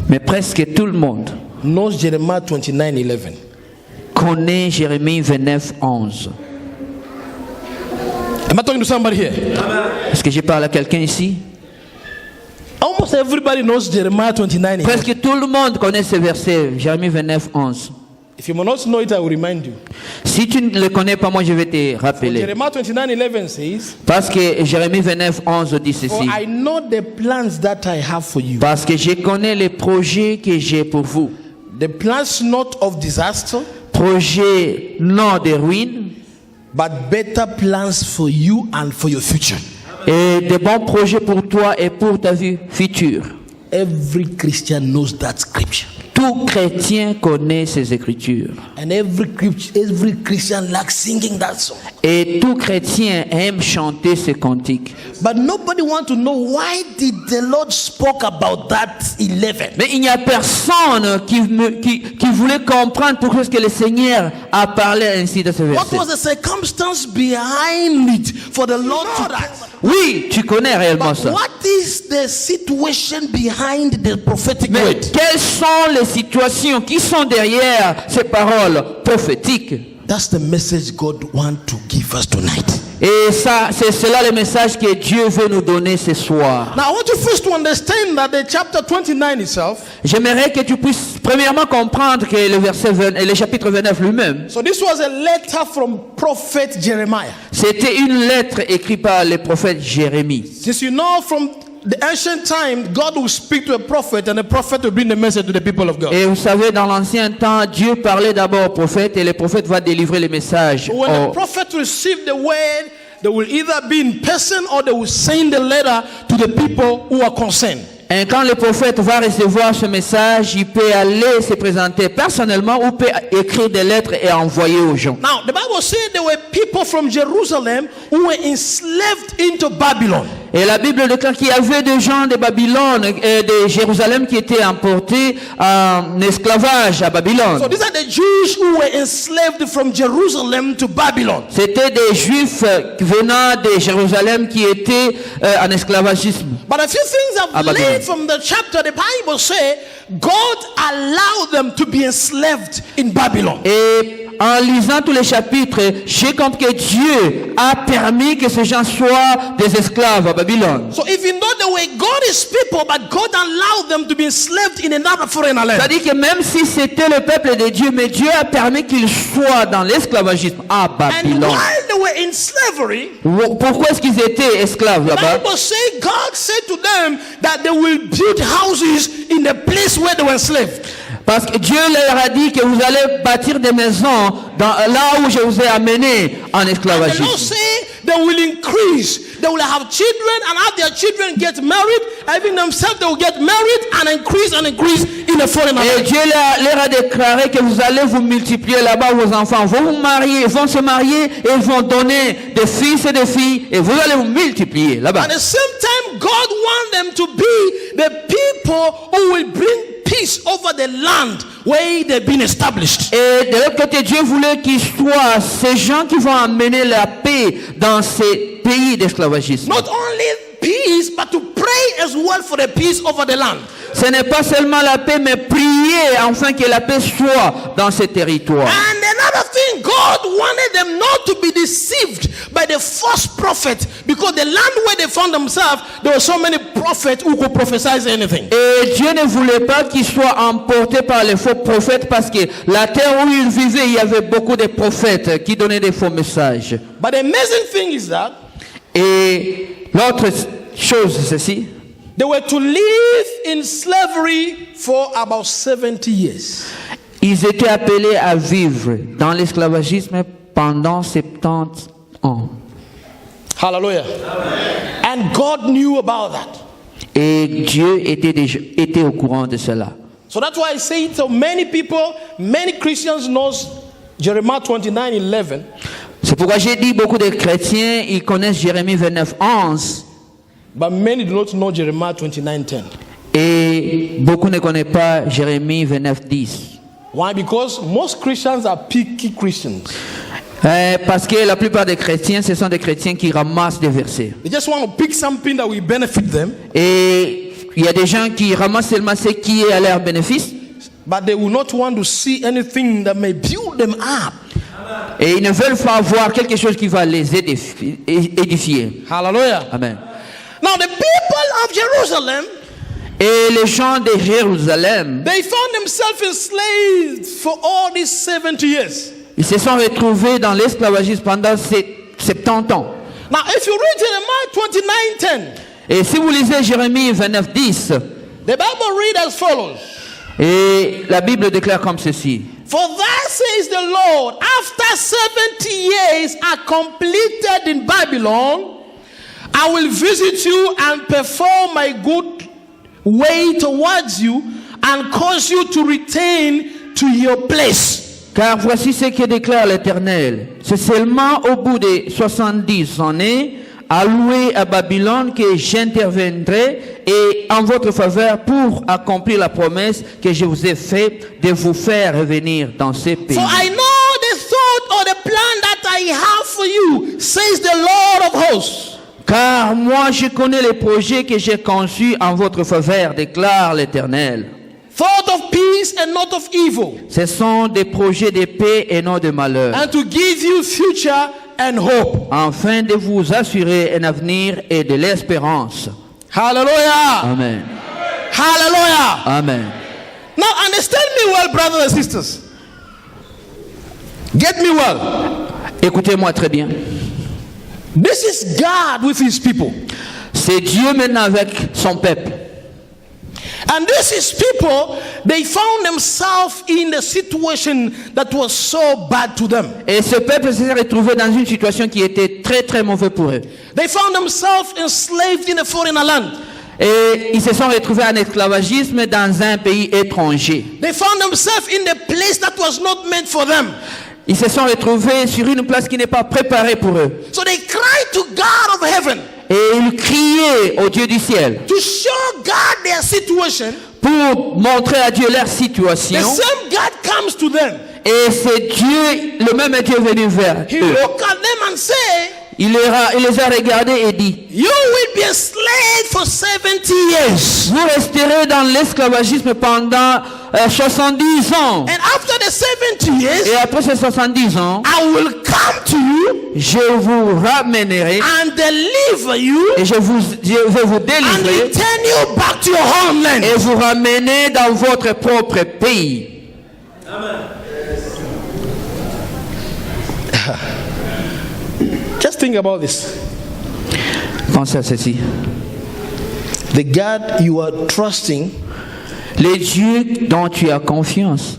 Mais presque tout le monde knows Jeremiah 29:11. connaît Jérémie 29, 11. Am I talking to somebody here? Est-ce que je parle à quelqu'un ici? Almost everybody knows Jeremiah 29:11. Presque tout le monde connaît ce verset, Jérémie 29, 11. If you must not know it, I will remind you. Si tu ne le connais pas, moi je vais te rappeler. Jeremiah 29:11 says, Parce que Jérémie 29, 11 dit "For ceci. I know the plans that I have for you, Parce que je connais les projets que j'ai pour vous. the plans not of disaster, Projets non de ruine, but better plans for you and for your future." et de bons projets pour toi et pour ta vie future. Every Christian knows that scripture. Tout chrétien connaît ces écritures. And every Christian likes singing that song. Et tout chrétien aime chanter ces cantiques. But nobody wants to know why did the Lord spoke about that 11. Mais il n'y a personne qui voulait comprendre pourquoi est-ce que le Seigneur a parlé ainsi de ce What verset. was the circumstance behind it for the Lord to do that? Oui, tu connais réellement But ça. what is the situation behind the prophetic Mais word? quelles sont les situations qui sont derrière ces paroles prophétiques? That's the message God wants to give us tonight. Et ça, c'est cela le message que Dieu veut nous donner ce soir. Now I want you first to understand that the chapter 29 itself, J'aimerais que tu puisses premièrement comprendre que le chapitre 29 lui-même, so this was a letter from prophet Jeremiah. c'était une lettre écrite par le prophète Jérémie. Since you know from the ancient time, God will speak to a prophet and the prophet will bring the message to the people of God. Et vous savez, dans l'ancien temps, Dieu parlait d'abord au prophète et le prophète va délivrer le message. When the prophet receive the word, they will either be in person or they will send the letter to the people who are concerned. Et quand le prophète va recevoir ce message, il peut aller se présenter personnellement ou peut écrire des lettres et envoyer aux gens. Now, the Bible said there were people from Jerusalem who were enslaved into Babylon. Et la Bible déclare qu'il y avait des gens de Babylone et de Jérusalem qui étaient emportés en esclavage à Babylone. So these are the Jews who were enslaved from Jerusalem to Babylon. C'était des Juifs venant de Jérusalem qui étaient en esclavagisme. But a few things I've Babylon. learned from the chapter, the Bible says God allowed them to be enslaved in Babylon. Et en lisant tous les chapitres, j'ai compris que Dieu a permis que ces gens soient des esclaves à Babylone. So even though they were God's people, but God allowed them to be enslaved in another foreign land. C'est-à-dire que même si c'était le peuple de Dieu, mais Dieu a permis qu'ils soient dans l'esclavagisme à And Babylone. while they were in slavery, Pourquoi est-ce qu'ils étaient esclaves the là-bas? Bible says God said to them that they will build houses in the place where they were enslaved. Parce que Dieu leur a dit que vous allez bâtir des maisons là où je vous ai amené en And the esclavagisme. Lord say they will increase. They will have children, and as their children get married, even themselves they will get married and increase in a foreign Et land. Dieu leur a déclaré que vous allez vous multiplier là-bas, vos enfants vont vous marier, vont se marier et ils vont donner des fils et des filles et vous allez vous multiplier là-bas. At the same time, God wants them to be the people who will bring peace over the land where they've been established. Et de l'autre côté, Dieu voulait qu'ils soient ces gens qui vont amener la paix dans ces pays d'esclavagisme. Not only peace, but to pray as well for the peace over the land. Ce n'est pas seulement la paix, mais prier afin que la paix soit dans ces territoires. And another thing, God God wanted them not to be deceived by the false prophet, because the land where they found themselves, there were so many prophets who could prophesy anything. Et Dieu ne voulait pas qu'ils soient emportés par les faux prophètes, parce que la terre où ils vivaient, il y avait beaucoup de prophètes qui donnaient des faux messages. But the amazing thing is that Et l'autre chose, c'est ceci. they were to live in slavery for about 70 years. Ils étaient appelés à vivre dans l'esclavagisme pendant 70 ans. Hallelujah. And God knew about that. Et Dieu était au courant de cela. So that's why I say to many people, many Christians knows Jeremiah 29:11. C'est pourquoi j'ai dit beaucoup de chrétiens, ils connaissent Jérémie 29, 11. But many do not know Jeremiah 29:10. Et beaucoup ne connaissent pas Jérémie 29, 10. Why? Because most Christians are picky Christians. Parce que la plupart des chrétiens, ce sont des chrétiens qui ramassent des versets. They just want to pick something that will benefit them, Et il y a des gens qui ramassent seulement ce qui est à leur bénéfice. but they will not want to see anything that may build them up. Et ils ne veulent pas voir quelque chose qui va les édifier. Hallelujah. Amen. Now the people of Jerusalem, Et les gens de Jérusalem, they found themselves enslaved for all these 70 years. ils se sont retrouvés dans l'esclavagisme pendant 70 ans. Now if you read Jeremiah 29:10, Et si vous lisez Jérémie 29, 10, the Bible reads as follows. et la Bible déclare comme ceci. For thus says the Lord, after 70 years are completed in Babylon, I will visit you and perform my good way towards you and cause you to return to your place. Car voici ce que déclare l'Éternel. C'est seulement au bout de 70 années, allouées à Babylone, que j'interviendrai et en votre faveur pour accomplir la promesse que je vous ai faite de vous faire revenir dans ces pays. For I know the thought or the plan that I have for you, says the Lord of hosts. Car moi je connais les projets que j'ai conçus en votre faveur, déclare l'Éternel. Thought of peace and not of evil, Ce sont des projets de paix et non de malheur, and to give you future and hope. afin de vous assurer un avenir et de l'espérance. Hallelujah. Amen. Hallelujah. Amen. Now understand me well, brothers and sisters. Get me well. Écoutez-moi très bien. This is God with his people. C'est Dieu maintenant avec son peuple. And this is people, they found themselves in a situation that was so bad to them. Et ce peuple s'est retrouvé dans une situation qui était très très mauvaise pour eux. They found themselves enslaved in a foreign land. Et ils se sont retrouvés en esclavagisme dans un pays étranger. They found themselves in a place that was not meant for them. Ils se sont retrouvés sur une place qui n'est pas préparée pour eux. So they cried to God of heaven Et ils criaient au Dieu du ciel to show God their situation. pour montrer à Dieu leur The situation. same God comes to them. Et c'est Dieu, le même Dieu venu vers He eux. looked at them and said, Il les a regardés et dit, you will be enslaved for 70 years. vous resterez dans l'esclavagisme pendant 70 ans. And after the 70 years, Et après ces 70 ans, I will come to you je vous ramènerai and deliver you et je vais vous and délivrer return you back to your homeland. et vous ramener dans votre propre pays. Just think about this. Pensez à ceci. The God you are trusting, Les dieux dont tu as confiance,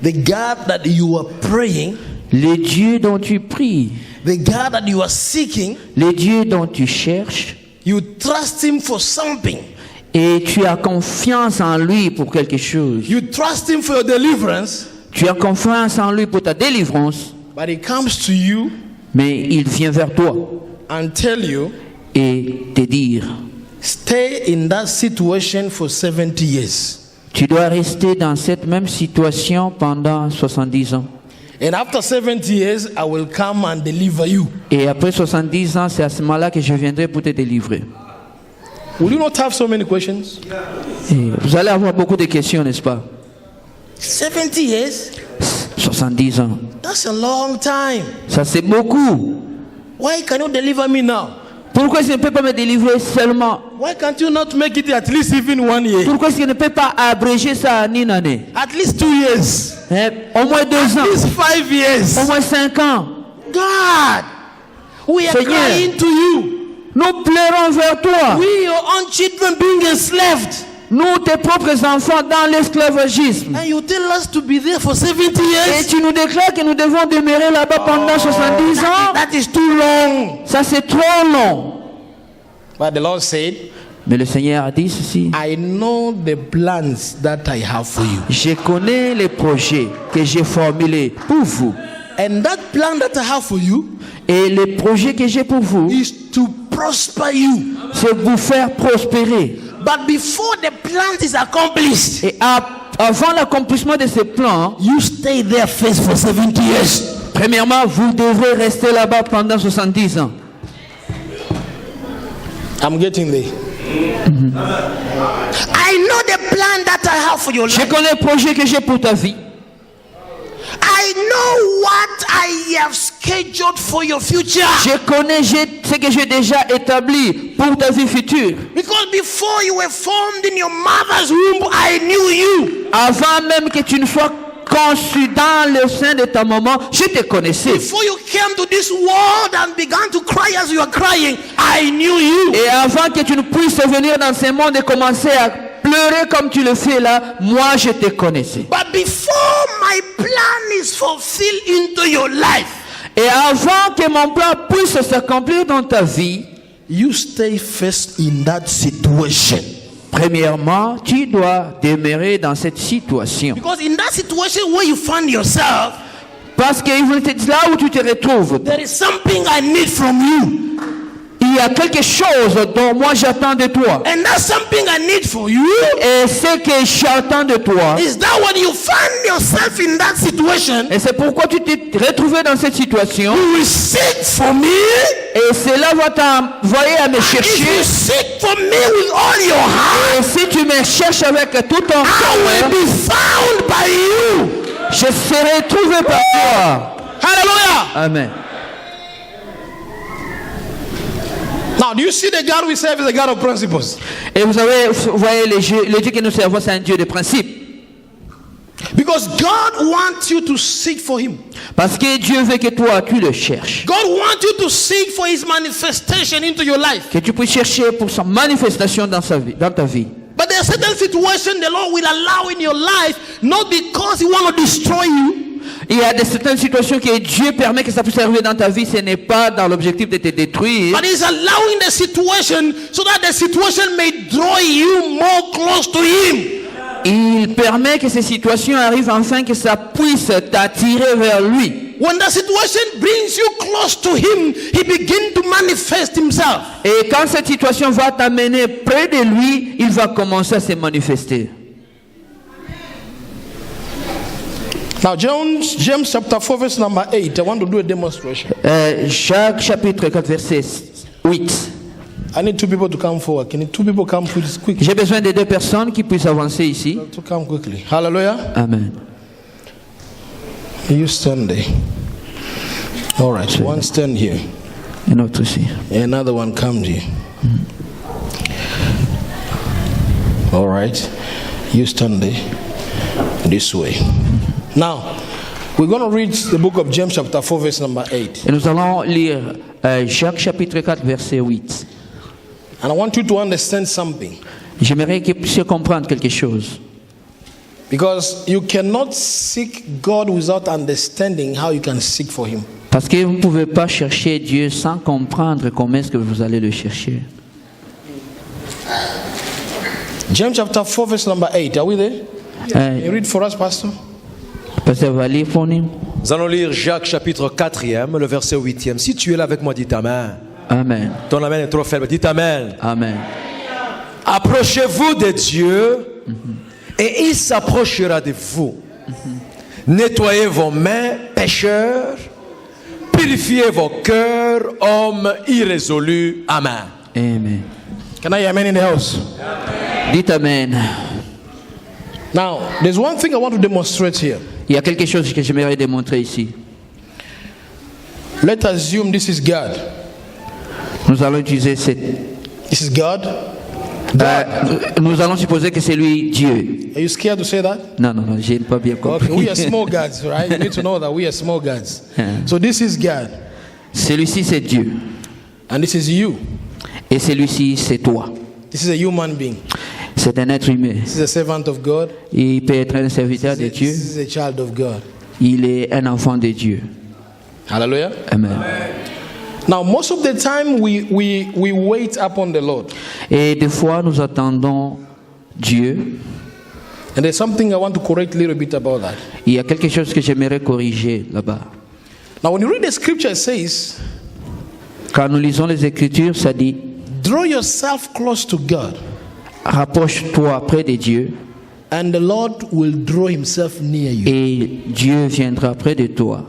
the God that you are praying, les dieux dont tu pries, the God that you are seeking, les dieux dont tu cherches, you trust him for something. et tu as confiance en lui pour quelque chose. You trust him for your deliverance, Tu as confiance en lui pour ta délivrance, but he comes to you mais il vient vers toi and tell you, et te dire, stay in that situation for 70 years. tu dois rester dans cette même situation pendant 70 ans. And after 70 years, I will come and deliver you. Et après 70 ans, c'est à ce moment-là que je viendrai pour te délivrer. Will you not have so many questions? Et vous allez avoir beaucoup de questions, n'est-ce pas? 70 years? 70 ans. That's a long time. Ça, c'est beaucoup. Why can you deliver me now? Pourquoi je ne peux pas me délivrer seulement? Why can't you not make it at least even 1 year? Pourquoi je ne peux pas abréger ça en une année? At least 2 years? Au moins 2 At ans. least 5 years? Au moins 5 ans. God, we are Seigneur. crying to you. Nous pleurons vers toi. We, your own children, being enslaved. Nous, tes propres enfants, dans l'esclavagisme. And you tell us to be there for 70 Et years? tu nous déclares que nous devons demeurer là-bas pendant 70 ans. That is too long. Ça, c'est trop long. But the Lord said, Mais le Seigneur a dit ceci. I know the plans that I have for you. Je connais les projets que j'ai formulés pour vous. And that plan that I have for you Et les projets que j'ai pour vous, is to prosper you. c'est vous faire prospérer. But before the plan is accomplished, Et avant l'accomplissement de ces plans, you stay there first for 70 years. premièrement, vous devrez rester là-bas pendant 70 ans. I'm getting there. I know the plan that I have for your Je life. connais le projet que j'ai pour ta vie. I know what I have scheduled for your future. Je connais ce que j'ai déjà établi pour ta vie future. Because before you were formed in your mother's womb, I knew you. Avant même que tu ne sois conçu dans le sein de ta maman, je te connaissais. Before you came to this world and began to cry as you are crying, I knew you. Et avant que tu ne puisses venir dans ce monde et commencer à pleurer comme tu le fais là, moi je te connaissais. But before my plan is fulfilled into your life, Et avant que mon plan puisse s'accomplir dans ta vie, you stay first in that situation. premièrement, tu dois demeurer dans cette situation. Because in that situation where you find yourself, Parce que là où tu te retrouves, there is something I need from you. il y a quelque chose dont moi j'attends de toi. And that's something I need for you Et ce que j'attends de toi, is that when you find yourself in that situation, et c'est pourquoi tu t'es retrouvé dans cette situation, you will seek for me. et cela va t'envoyer à me If you chercher. seek for me with all your heart, Et si tu me cherches avec tout ton I will cœur, be found by you. je serai trouvé par toi. Hallelujah. Amen. Now, do you see the God we serve is a God of principles? Et vous voyez le Dieu que nous servons, c'est un Dieu de principe. Because God wants you to seek for Him. Parce que Dieu veut que toi, tu le cherches. God wants you to seek for His manifestation into your life. Que tu puisses chercher pour sa manifestation dans ta vie. But there are certain situations the Lord will allow in your life, not because He wants to destroy you. Il y a certaines situations que Dieu permet que ça puisse arriver dans ta vie. Ce n'est pas dans l'objectif de te détruire. But He's allowing the situation so that the situation may draw you more close to Him. Il permet que ces situations arrivent afin que ça puisse t'attirer vers lui. When the situation brings you close to Him, He begins to manifest Himself. Et quand cette situation va t'amener près de lui, il va commencer à se manifester. Now, James chapter 4, verse number 8. I want to do a demonstration. Jacques chapitre 4 verset 8. I need 2 people to come forward. Can 2 people come quickly? J'ai besoin de 2 personnes qui puissent avancer ici. To come quickly. Hallelujah. Amen. You stand there. All right. One stand here. Un autre ici. Another one comes here. All right. You stand there. This way. Now, we're going to read the book of James chapter 4 verse number 8. Et nous allons lire Jacques chapitre 4 verset 8. And I want you to understand something. J'aimerais que vous puissiez comprendre quelque chose. Because you cannot seek God without understanding how you can seek for Him. Parce que vous ne pouvez pas chercher Dieu sans comprendre comment est-ce que vous allez le chercher. James chapter 4 verse number 8. Are we there? Can you read for us, Pastor? Pasteur va lire pour nous. Nous allons lire Jacques chapitre 4e, le verset 8e. Si tu es là avec moi, dis Amen. Amen. Ton amen est trop faible, dis Amen. Amen. Approchez-vous de Dieu et il s'approchera de vous. Nettoyez vos mains, pécheurs. Purifiez vos cœurs, hommes irrésolus. Amen. Amen. Can I hear amen in the house? Dites Amen. Now, there's one thing I want to demonstrate here. Il y a quelque chose que j'aimerais démontrer ici. Let's assume this is God. Nous allons utiliser cette... This is God. nous allons supposer que c'est lui Dieu. Are you scared to say that? Non, je n'ai pas bien compris. Okay, we are small gods, right? You need to know that we are small gods. So this is God. Celui-ci, c'est Dieu. And this is you. Et celui-ci, c'est toi. This is a human being. C'est un être humain. This is a servant of God. Il peut être un serviteur de Dieu. This is a child of God. Il est un enfant de Dieu. Hallelujah. Amen. Now, most of the time we wait upon the Lord. Et des fois, nous attendons Dieu. And there's something I want to correct a little bit about that. Il y a quelque chose que j'aimerais corriger là-bas. Now, when you read the scripture, it says, Quand nous lisons les Écritures, ça dit, draw yourself close to God, rapproche-toi près de Dieu and the Lord will draw himself near you. et Dieu viendra près de toi.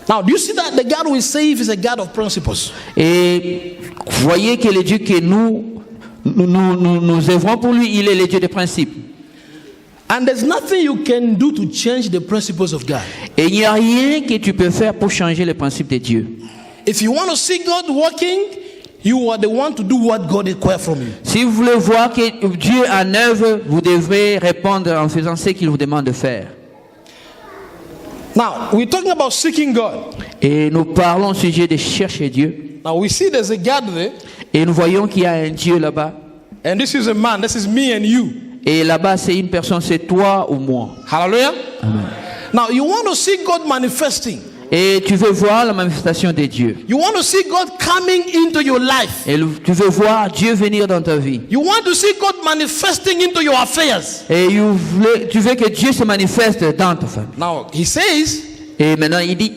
Now, do you see that the God we save is a God of principles? Et voyez que le Dieu que nous œuvrons pour lui, il est le Dieu des principes. And there's nothing you can do to change the principles of God. Et il n'y a rien que tu peux faire pour changer les principes de Dieu. If you want to see God working, you are the one to do what God requires from you. Si vous voulez voir que Dieu en œuvre, vous devrez répondre en faisant ce qu'il vous demande de faire. Now, we're talking about seeking God. Et nous parlons au sujet de chercher Dieu. Now, we see there's a God there, Et nous voyons qu'il y a un Dieu là-bas. and this is a man. This is me and you. Et là-bas, c'est une personne, c'est toi ou moi. Hallelujah. Amen. Now, you want to see God manifesting. Et tu veux voir la manifestation de Dieu. You want to see God coming into your life. Et tu veux voir Dieu venir dans ta vie. You want to see God manifesting into your affairs. Et tu veux que Dieu se manifeste dans ta famille. Now, he says, Et maintenant, il dit,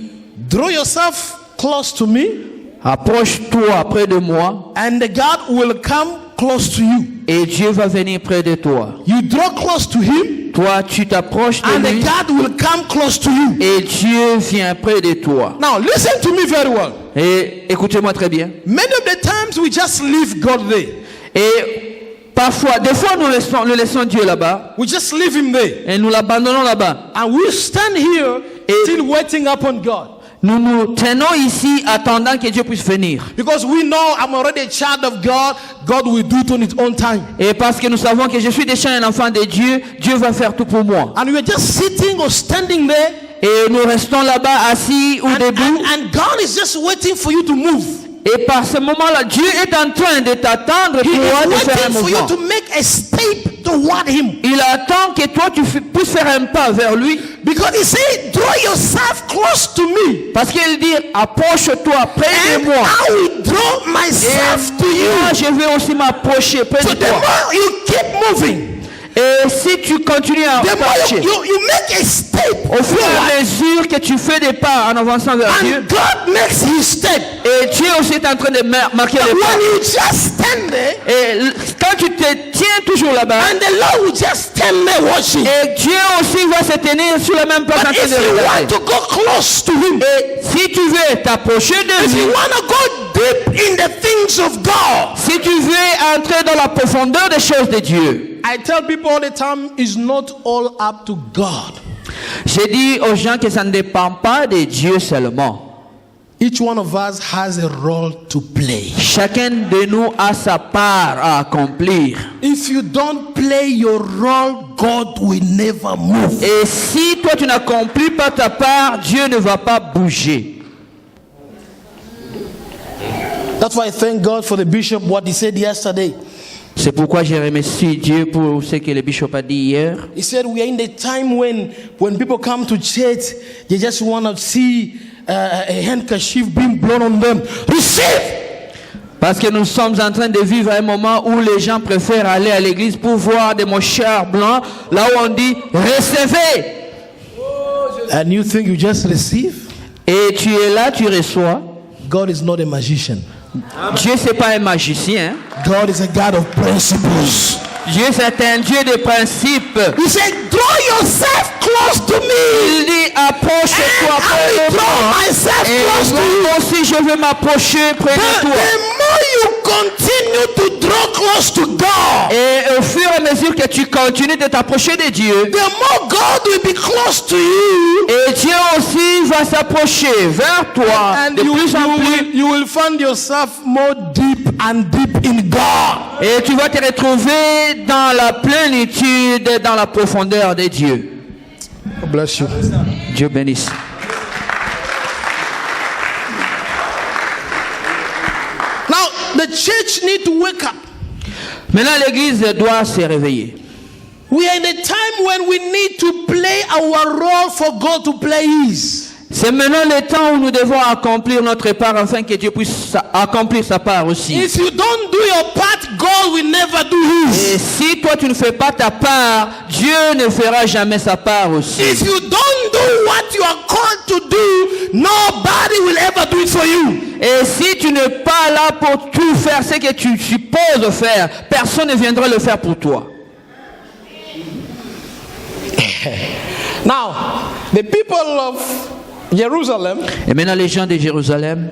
draw yourself close to me, approche-toi près de moi and the God will come close to you. et Dieu va venir près de toi. You draw close to him, Toi, tu t'approches and de the lui God will come close to you. et Dieu vient près de toi. Now, listen to me very well. Et écoutez-moi très bien. Many of the times we just leave God there. Et parfois, des fois, nous laissons Dieu là-bas We just leave him there. et nous l'abandonnons là-bas. And we stand here still waiting upon God. Nous nous tenons ici attendant que Dieu puisse venir. Because we know I'm already a child of God. God will do it on his own time. Et parce que nous savons que je suis déjà un enfant de Dieu, Dieu va faire tout pour moi. And we are just sitting or standing there. Et nous restons là-bas assis ou debout. And God is just waiting for you to move. Et par ce moment-là, Dieu est en train de t'attendre He pour is de faire un waiting for you mouvement. to make a step toward him. Il attend que toi tu puisses faire un pas vers lui. Because he said, draw yourself close to me. Parce qu'il dit, approche-toi près And de moi. I will draw myself to Moi, you. je vais aussi m'approcher près So de the toi. more you keep moving, Et si tu continues à the more marcher, you make a step au fur et forward. à mesure que tu fais des pas en avançant vers Dieu, And God makes his step. et Dieu aussi est en train de marquer But les pas. when you just stand there, Et quand tu te tiens toujours là-bas, and the Lord will just stand there watching. et Dieu aussi va se tenir sur la même place en But train if de you want regarder. to go close to him, Et si tu veux t'approcher de if lui, you want to go deep in the things of God, si tu veux entrer dans la profondeur des choses de Dieu, I tell people all the time, it's not all up to God. j'ai dit aux gens que ça ne dépend pas de Dieu seulement. Each one of us has a role to play. Chacun de nous a sa part à accomplir. If you don't play your role, God will never move. Et si toi tu n'accomplis pas ta part, Dieu ne va pas bouger. That's why I thank God for the bishop, what he said yesterday. C'est pourquoi je remercie Dieu pour ce que le bishop a dit hier. He said we are in the time when people come to church, they just want to see a handkerchief being blown on them. Receive! Parce que nous sommes en train de vivre un moment où les gens préfèrent aller à l'église pour voir des mouchards blancs, là où on dit recevez. And you think you just receive? Et tu es là, tu reçois. God is not a magician. Dieu c'est pas un magicien. God is a God of principles. Dieu c'est un Dieu de principes. He said, draw yourself close to me. Il dit approche-toi And I près will de draw moi. myself Et close to you. moi aussi je veux m'approcher près de The toi. more you continue to draw close to God, Et au fur et à mesure que tu continues de t'approcher de Dieu, the more God will be close to you, et Dieu aussi va s'approcher vers toi and de plus en plus. you will find yourself more deep and deep in God. Et tu vas te retrouver dans la plénitude, dans la profondeur de Dieu. God bless you. Dieu bénisse. Now, the church need to wake up. Maintenant, l'Église doit se réveiller. We are in a time when we need to play our role for God to play His. C'est maintenant le temps où nous devons accomplir notre part afin que Dieu puisse accomplir sa part aussi. If you don't do your part, God will never do His. Et si toi tu ne fais pas ta part, Dieu ne fera jamais sa part aussi. If you don't do what you are called to do, nobody will ever do it for you. Et si tu n'es pas là pour tout faire ce que tu supposes faire, personne ne viendra le faire pour toi. Now, the people of Jerusalem, Et maintenant les gens de Jérusalem,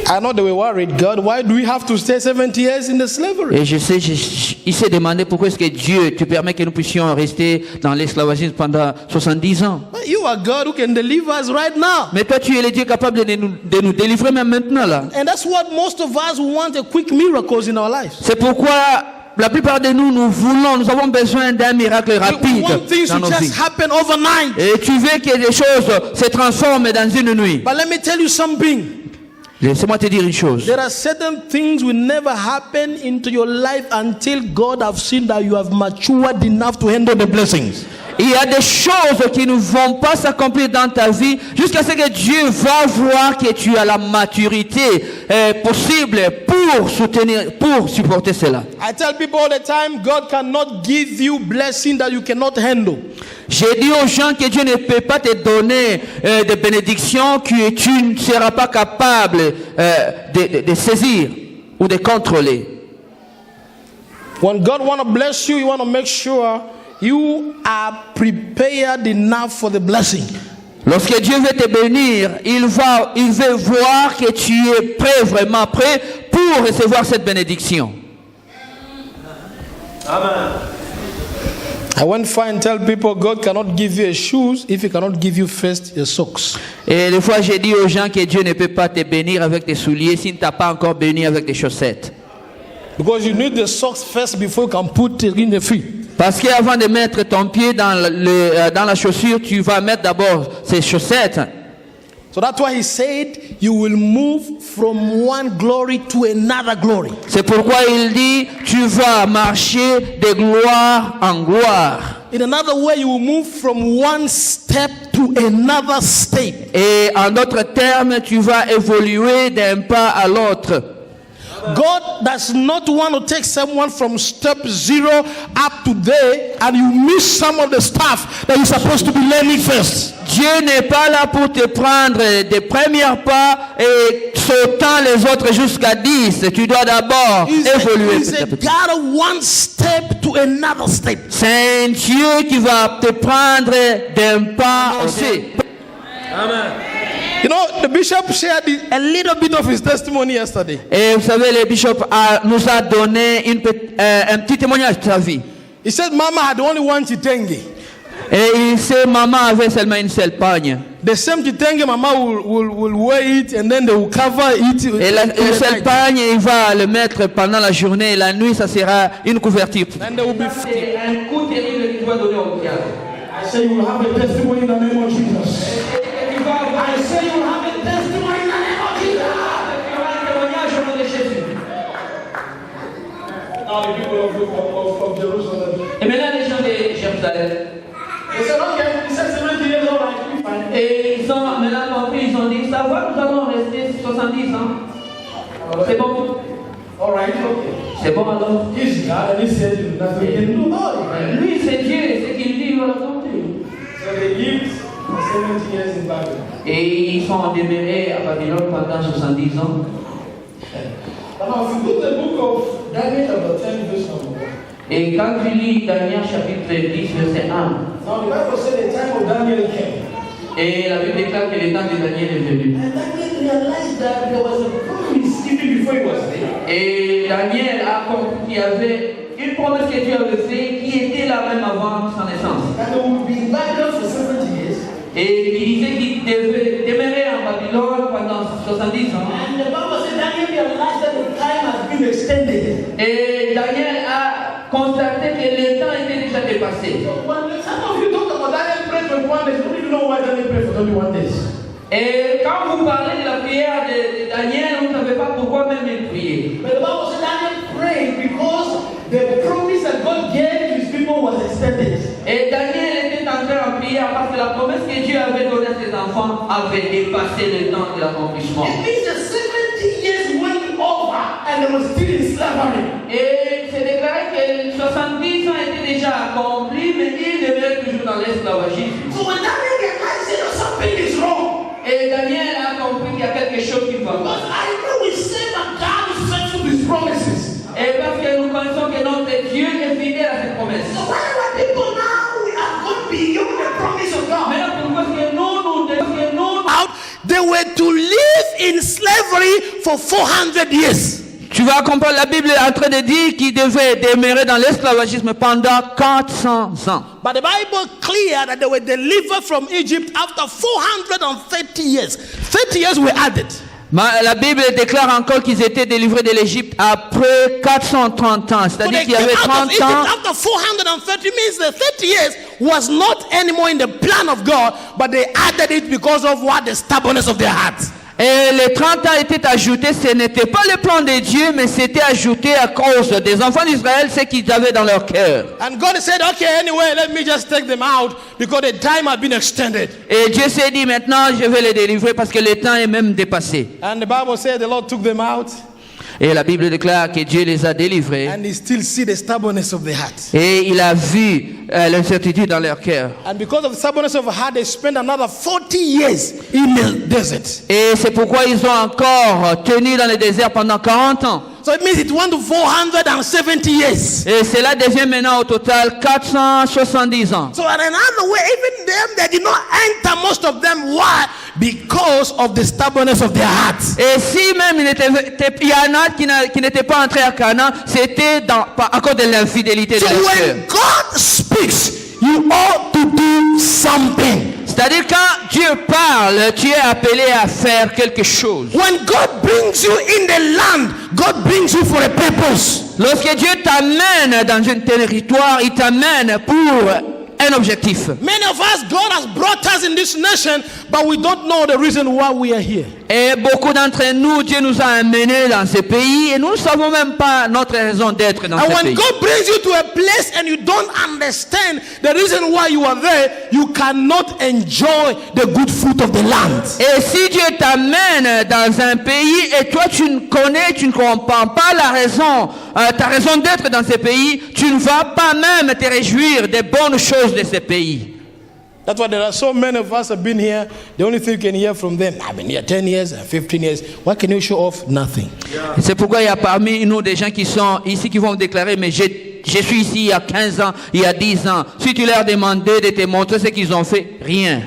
I know they were worried. God, why do we have to stay 70 years in the slavery? et je sais, il s'est demandé pourquoi est-ce que Dieu te permet que nous puissions rester dans l'esclavagisme pendant 70 ans. But you are God who can deliver us right now. Mais toi tu es le Dieu capable de nous délivrer même maintenant là. And that's what most of us want, a quick miracles in our lives. C'est pourquoi la plupart de nous avons besoin d'un miracle We rapide want things dans to nos vies. just happen overnight. Et tu veux que les choses se transforment dans une nuit. But let me tell you something. Laisse-moi te dire une chose. There are certain things will never happen into your life until God have seen that you have matured enough to handle the blessings. Il y a des choses qui ne vont pas s'accomplir dans ta vie jusqu'à ce que Dieu va voir que tu as la maturité possible pour supporter cela. I tell people all the time, God cannot give you blessing that you cannot handle. J'ai dit aux gens que Dieu ne peut pas te donner des bénédictions que tu ne seras pas capable de saisir ou de contrôler. When God want to bless you, you want to make sure you are prepared enough for the blessing. Lorsque Dieu veut te bénir, il veut voir que tu es prêt, vraiment prêt pour recevoir cette bénédiction. Amen. I went far and tell people God cannot give you a shoes if He cannot give you first your socks. Et des fois, j'ai dit aux gens que Dieu ne peut pas te bénir avec tes souliers s'il ne t'a pas encore béni avec tes chaussettes. Because you need the socks first before you can put it in the feet. Parce qu'avant de mettre ton pied dans la chaussure, tu vas mettre d'abord ces chaussettes. So that's why He said you will move from one glory to another glory. C'est pourquoi il dit, tu vas marcher de gloire en gloire. In another way, you will move from one step to another step. Et en d'autres termes, tu vas évoluer d'un pas à l'autre. God does not want to take someone from step 0 up to there and you miss some of the stuff that you're supposed to be learning first. Dieu n'est pas là pour te prendre des premiers pas et sautant les autres jusqu'à 10. Tu dois d'abord évoluer He's petit a à petit. God one step to another step. C'est un Dieu qui va te prendre d'un pas aussi. Amen. You know, the bishop shared a little bit of his testimony yesterday. Et vous savez, le bishop nous a donné un petit témoignage de sa vie. He said Mama had only one chitenge. Et il sait, maman avait seulement une seule pagne. The same chitenge, Mama will wear it and then they will cover it. Et le seul pagne, il va le mettre pendant la journée et la nuit, ça sera une couverture. And they will be C'est un coup terrible qu'il va donner au diable. I say you will have a testimony in the name of Jesus. I say you will have a testimony in the name of Jesus. Now the people of Jerusalem. Et maintenant les gens de Jérusalem. They said, okay, he said 70 years old, I can be fine. Et ils ont maintenant compris, ils ont dit, ça va, nous allons rester 70 ans. C'est bon. All right, okay. C'est bon alors. He's God and he said nothing he can do about it. Lui c'est Dieu, ce qu'il dit, il va l'accomplir. So they lived 70 years in Babylon. Et ils sont demeurés à Babylone pendant 70 ans. Now, if you look at the book of Daniel, chapter 10, verse number 1. Et quand tu lis Daniel chapitre 10, verset 1, Now, the Bible said the time of Daniel came. et la Bible déclare que le temps de Daniel est venu. And Daniel realized that there was a promise given before he was there. Et Daniel a compris qu'il y avait une promesse que Dieu avait faite qui était la même avant sa naissance. And they would be in Babylon for 70 years. Et il disait qu'il devait demeurer en Babylone pendant 70 ans. And the Bible said Daniel realized that the time has been extended. Et Daniel a constaté que le temps était déjà dépassé. So when some of you talk about Daniel prayed for 1 day, you don't even know why Daniel prayed for only 1 day. Et quand vous parlez de la prière de Daniel, vous ne savez pas pourquoi même il priait. But the Bible said Daniel prayed because the promise that God gave to his people was extended. Et Daniel était entré en prière parce que la promesse que Dieu avait donnée à ses enfants avait dépassé le temps de l'accomplissement. It means that 70 years went over and they were still in slavery. Et c'est déclaré que 70 ans étaient déjà accomplis, mais il demeurait toujours dans l'esclavagisme. So when Daniel realized that something is wrong, Et Daniel a compris qu'il y a quelque chose qui ne va pas. because I know we say that God is faithful to his promises. Et parce que nous connaissons que notre Dieu est fidèle à ses promesses. So why are people now we have gone beyond the promise of God? Mais pourquoi est-ce que nous Out, they were to live in slavery for 400 years. Tu vas comprendre, la Bible est en train de dire qu'il devait demeurer dans l'esclavagisme pendant 400 ans. But the Bible clear that they were delivered from Egypt after 430 years. 30 years were added. La Bible déclare encore qu'ils étaient délivrés de l'Égypte après 430 ans. So C'est-à-dire they qu'il y came avait out of 30 Egypt ans. after 430 means the 30 years was not anymore in the plan of God, but they added it because of what? The stubbornness of their hearts. Et les 30 ans étaient ajoutés, ce n'était pas le plan de Dieu, mais c'était ajouté à cause des enfants d'Israël, ce qu'ils avaient dans leur cœur. And God said, okay, anyway, let me just take them out because the time had been extended. Et Dieu s'est dit, maintenant, je vais les délivrer parce que le temps est même dépassé. And the Bible said the Lord took them out Et la Bible déclare que Dieu les a délivrés. and he still see the stubbornness of the heart. Et il a vu l'incertitude dans leur cœur. And because of the stubbornness of the heart, they spent another 40 years in the desert. Et c'est pourquoi ils ont encore tenu dans le désert pendant 40 ans. So it means it went to 470 years. Et cela devient maintenant au total 470 ans. So in another way, even them, they did not enter, most of them. Why? Because of the stubbornness of their hearts. Et si même il y en a qui n'étaient pas entrés à Canaan, c'était à cause de l'infidélité de So leur cœur. when God speaks, you ought to do something. C'est-à-dire quand Dieu parle, tu es appelé à faire quelque chose. When God brings you in the land, God brings you for a purpose. Lorsque Dieu t'amène dans un territoire, il t'amène pour un objectif. Many of us, God has brought us in this nation, but we don't know the reason why we are here. Et beaucoup d'entre nous, Dieu nous a amenés dans ce pays et nous ne savons même pas notre raison d'être dans And ce when pays. God brings you to a place and you don't understand the reason why you are there, you cannot enjoy the good fruit of the land. Et si Dieu t'amène dans un pays et toi tu ne connais, tu ne comprends pas la raison, ta raison d'être dans ce pays, tu ne vas pas même te réjouir des bonnes choses de ce pays. That's why there are so many of us have been here. The only thing you can hear from them, I've been here 10 years, 15 years. What can you show off? Nothing. C'est pourquoi il y a parmi nous des gens qui sont ici qui vont déclarer, mais je suis ici il y a 15 ans, il y a 10 ans. Si tu leur demandais de te montrer ce qu'ils ont fait, rien.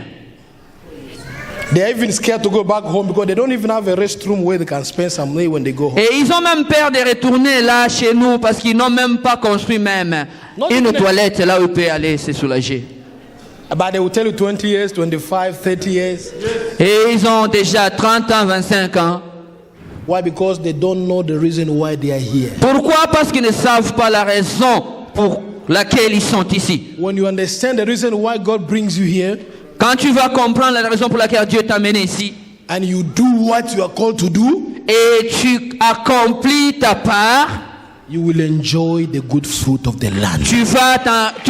They are even scared to go back home because they don't even have a restroom where they can spend some money when they go home. Et ils ont même peur de retourner là chez nous parce qu'ils n'ont même pas construit même une toilette là où ils peuvent aller se soulager. But they will tell you 20 years, 25, 30 years. Et ils ont déjà 30 ans, 25 ans. Why? Because they don't know the reason why they are here. Pourquoi? Parce qu'ils ne savent pas la raison pour laquelle ils sont ici. When you understand the reason why God brings you here, Quand tu vas comprendre la raison pour laquelle Dieu t'a amené ici, and you do what you are called to do, et tu accomplis ta part, you will enjoy the good fruit of the land. tu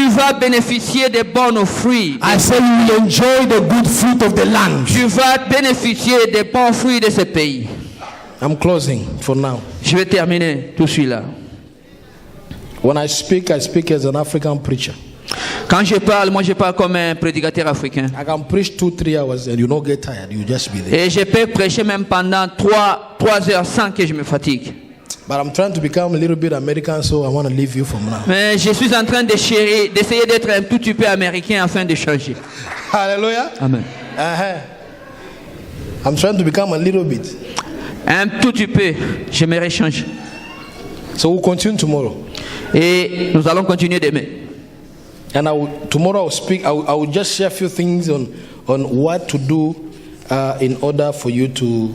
vas bénéficier des bons fruits. I say you will enjoy the good fruit of the land. Tu vas bénéficier des bons fruits de ce pays. I'm closing for now. Je vais terminer tout celui-là. When I speak as an African preacher. Quand je parle, moi je parle comme un prédicateur africain. I can preach 2-3 hours and you don't get tired. You just be there. Et je peux prêcher même pendant 3 heures sans que je me fatigue. But I'm trying to become a little bit American, so I want to leave you from now. Mais je suis en train d'essayer d'être un tout petit peu américain afin de changer. Hallelujah. Amen. I'm trying to become a little bit. Un tout petit peu, j'aimerais changer. So we'll continue tomorrow. Et nous allons continuer demain. And tomorrow I will just share a few things on what to do in order for you to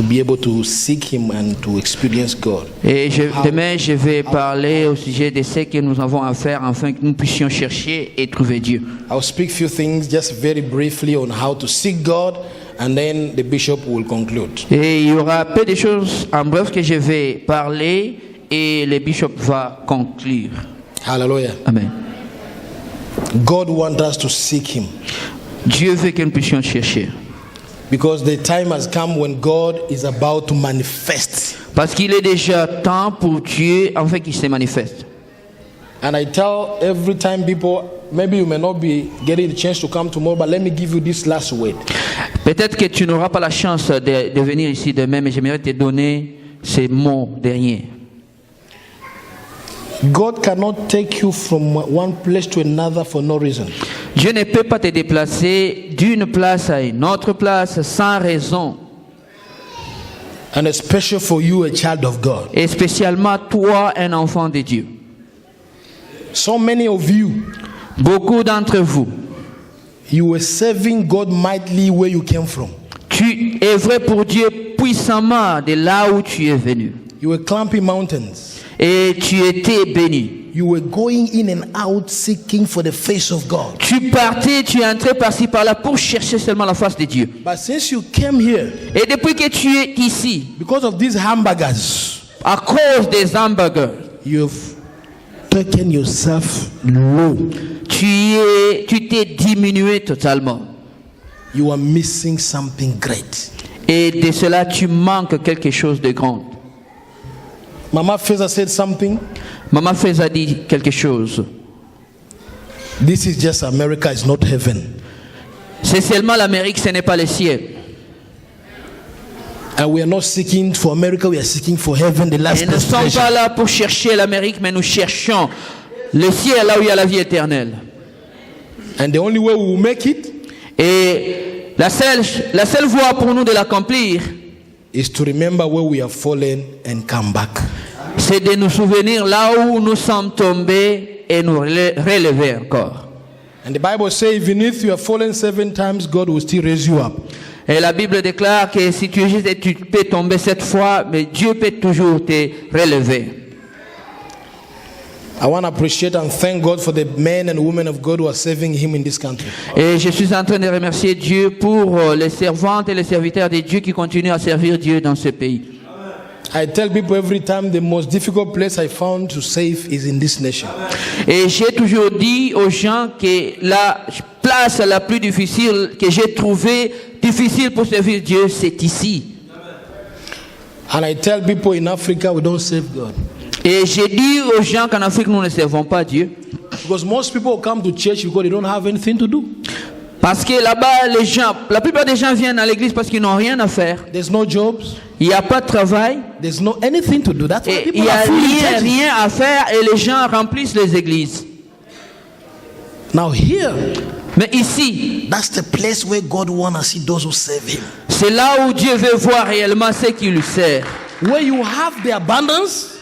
be able to seek Him and to experience God. Et demain, je vais parler au sujet de ce que nous avons à faire afin que nous puissions chercher et trouver Dieu. I'll speak few things just very briefly on how to seek God, and then the bishop will conclude. Et il y aura peu de choses en bref que je vais parler et le bishop va conclure. Hallelujah. Amen. God wants us to seek Him. Dieu veut que nous puissions chercher. Because the time has come when God is about to manifest. Parce qu'il est déjà temps pour Dieu afin qu'il se manifeste. And I tell every time people, maybe you may not be getting the chance to come tomorrow, but let me give you this last word. Peut-être que tu n'auras pas la chance de venir ici demain, mais j'aimerais te donner ces mots derniers. God cannot take you from one place to another for no reason. Dieu ne peut pas te déplacer d'une place à une autre place sans raison. And especially for you, a child of God. Et spécialement toi, un enfant de Dieu. So many of you, beaucoup d'entre vous, you were serving God mightily where you came from. Tu œuvrais pour Dieu puissamment de là où tu es venu. You were climbing mountains. Et tu étais béni. You were going in and out seeking for the face of God. Tu partais, tu entrais par-ci par-là pour chercher seulement la face de Dieu. But since you came here, Et depuis que tu es ici, because of these hamburgers, à cause des hamburgers, you've taken yourself low. tu t'es diminué totalement. You are missing something great. Et de cela, tu manques quelque chose de grand. Mama Feza said something. Maman Fez a dit quelque chose. This is just America, it's not heaven. C'est seulement l'Amérique, ce n'est pas le ciel. And we are not seeking for America, we are seeking for heaven, the last Et nous ne sommes destination. pas là pour chercher l'Amérique, mais nous cherchons le ciel, là où il y a la vie éternelle. And the only way we will make it Et la seule voie pour nous de l'accomplir, is to remember where we have fallen and come back. c'est de nous souvenir là où nous sommes tombés et nous relever encore. And the Bible says, even if you have fallen 7 times, God will still raise you up. Et la Bible déclare que si tu peux tomber 7 fois, mais Dieu peut toujours te relever. I want to appreciate and thank God for the men and women of God who are serving Him in this country. Et je suis en train de remercier Dieu pour les servantes et les serviteurs de Dieu qui continuent à servir Dieu dans ce pays. I tell people every time the most difficult place I found to save is in this nation. Et j'ai toujours dit aux gens que la place la plus difficile que j'ai trouvée difficile pour servir Dieu, c'est ici. And I tell people in Africa we don't serve God. Et j'ai dit aux gens qu'en Afrique nous ne servons pas Dieu. Because most people come to church because they don't have anything to do. Parce que là-bas, la plupart des gens viennent à l'église parce qu'ils n'ont rien à faire. There's no jobs. Il n'y a pas de travail. There's no anything to do. That's why Et il people n'y a are full in churches. rien à faire et les gens remplissent les églises. Now here, Mais ici, that's the place where God wants to see those who serve Him. c'est là où Dieu veut voir réellement ceux qui lui servent. Where you have the abundance,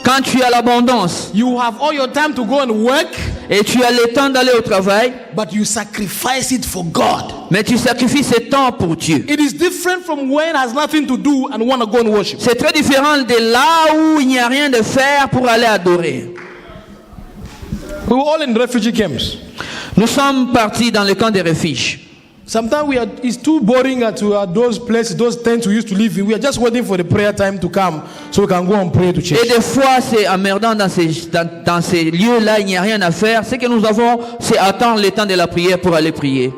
Quand tu as l'abondance you have all your time to go and work, et tu as le temps d'aller au travail, but you sacrifice it for God. mais tu sacrifies ce temps pour Dieu. It is different from when it has nothing to do and want to go and worship. C'est très différent de là où il n'y a rien de faire pour aller adorer. We were all in refugee camps. Nous sommes partis dans le camp des refuges. Sometimes it's too boring at those places, those tents we used to live in. We are just waiting for the prayer time to come so we can go and pray to church. Et des fois, c'est emmerdant dans ces lieux-là, il n'y a rien à faire. Ce que nous avons, c'est attendre le temps de la prière pour aller prier.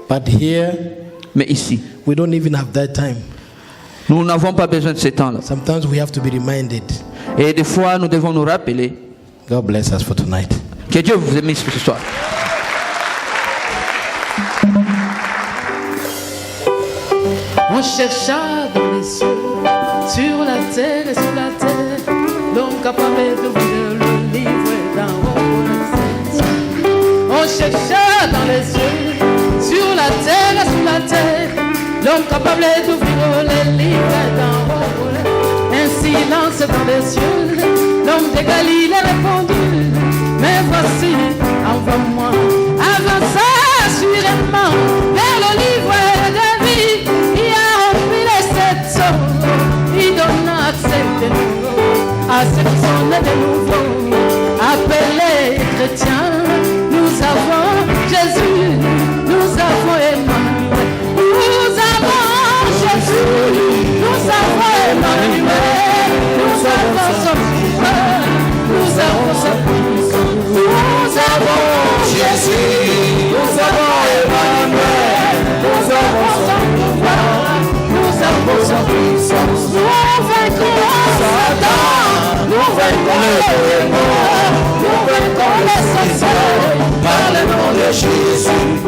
But here, Mais ici, we don't even have that time. nous n'avons pas besoin de ce temps-là. Sometimes we have to be reminded. Et des fois, nous devons nous rappeler. God bless us for tonight. Que Dieu vous bénisse ce soir. On chercha dans les cieux, sur la terre et sous la terre, l'homme capable d'ouvrir le livre d'en haut. On chercha dans les cieux, sur la terre et sous la terre, l'homme capable d'ouvrir le livre d'en haut. silence dans les cieux. L'homme de Galilée répondit, mais voici, envoie-moi. Avance assurément vers le livre de vie qui a rempli les 7 eaux. Il donne accès de nouveau à ceux qui sont nés de nouveau. Appelés chrétiens, nous avons Jésus, nous avons Emmanuel. Nous avons Jésus, nous avons Emmanuel. Nous avons son pouvoir, nous avons son puissance. Nous avons Jésus, nous avons Emmanuel. Nous avons son pouvoir, nous avons son puissance. Nous vaincrons Satan, nous vaincrons les démons, nous vaincrons les sorciers par le nom de Jésus.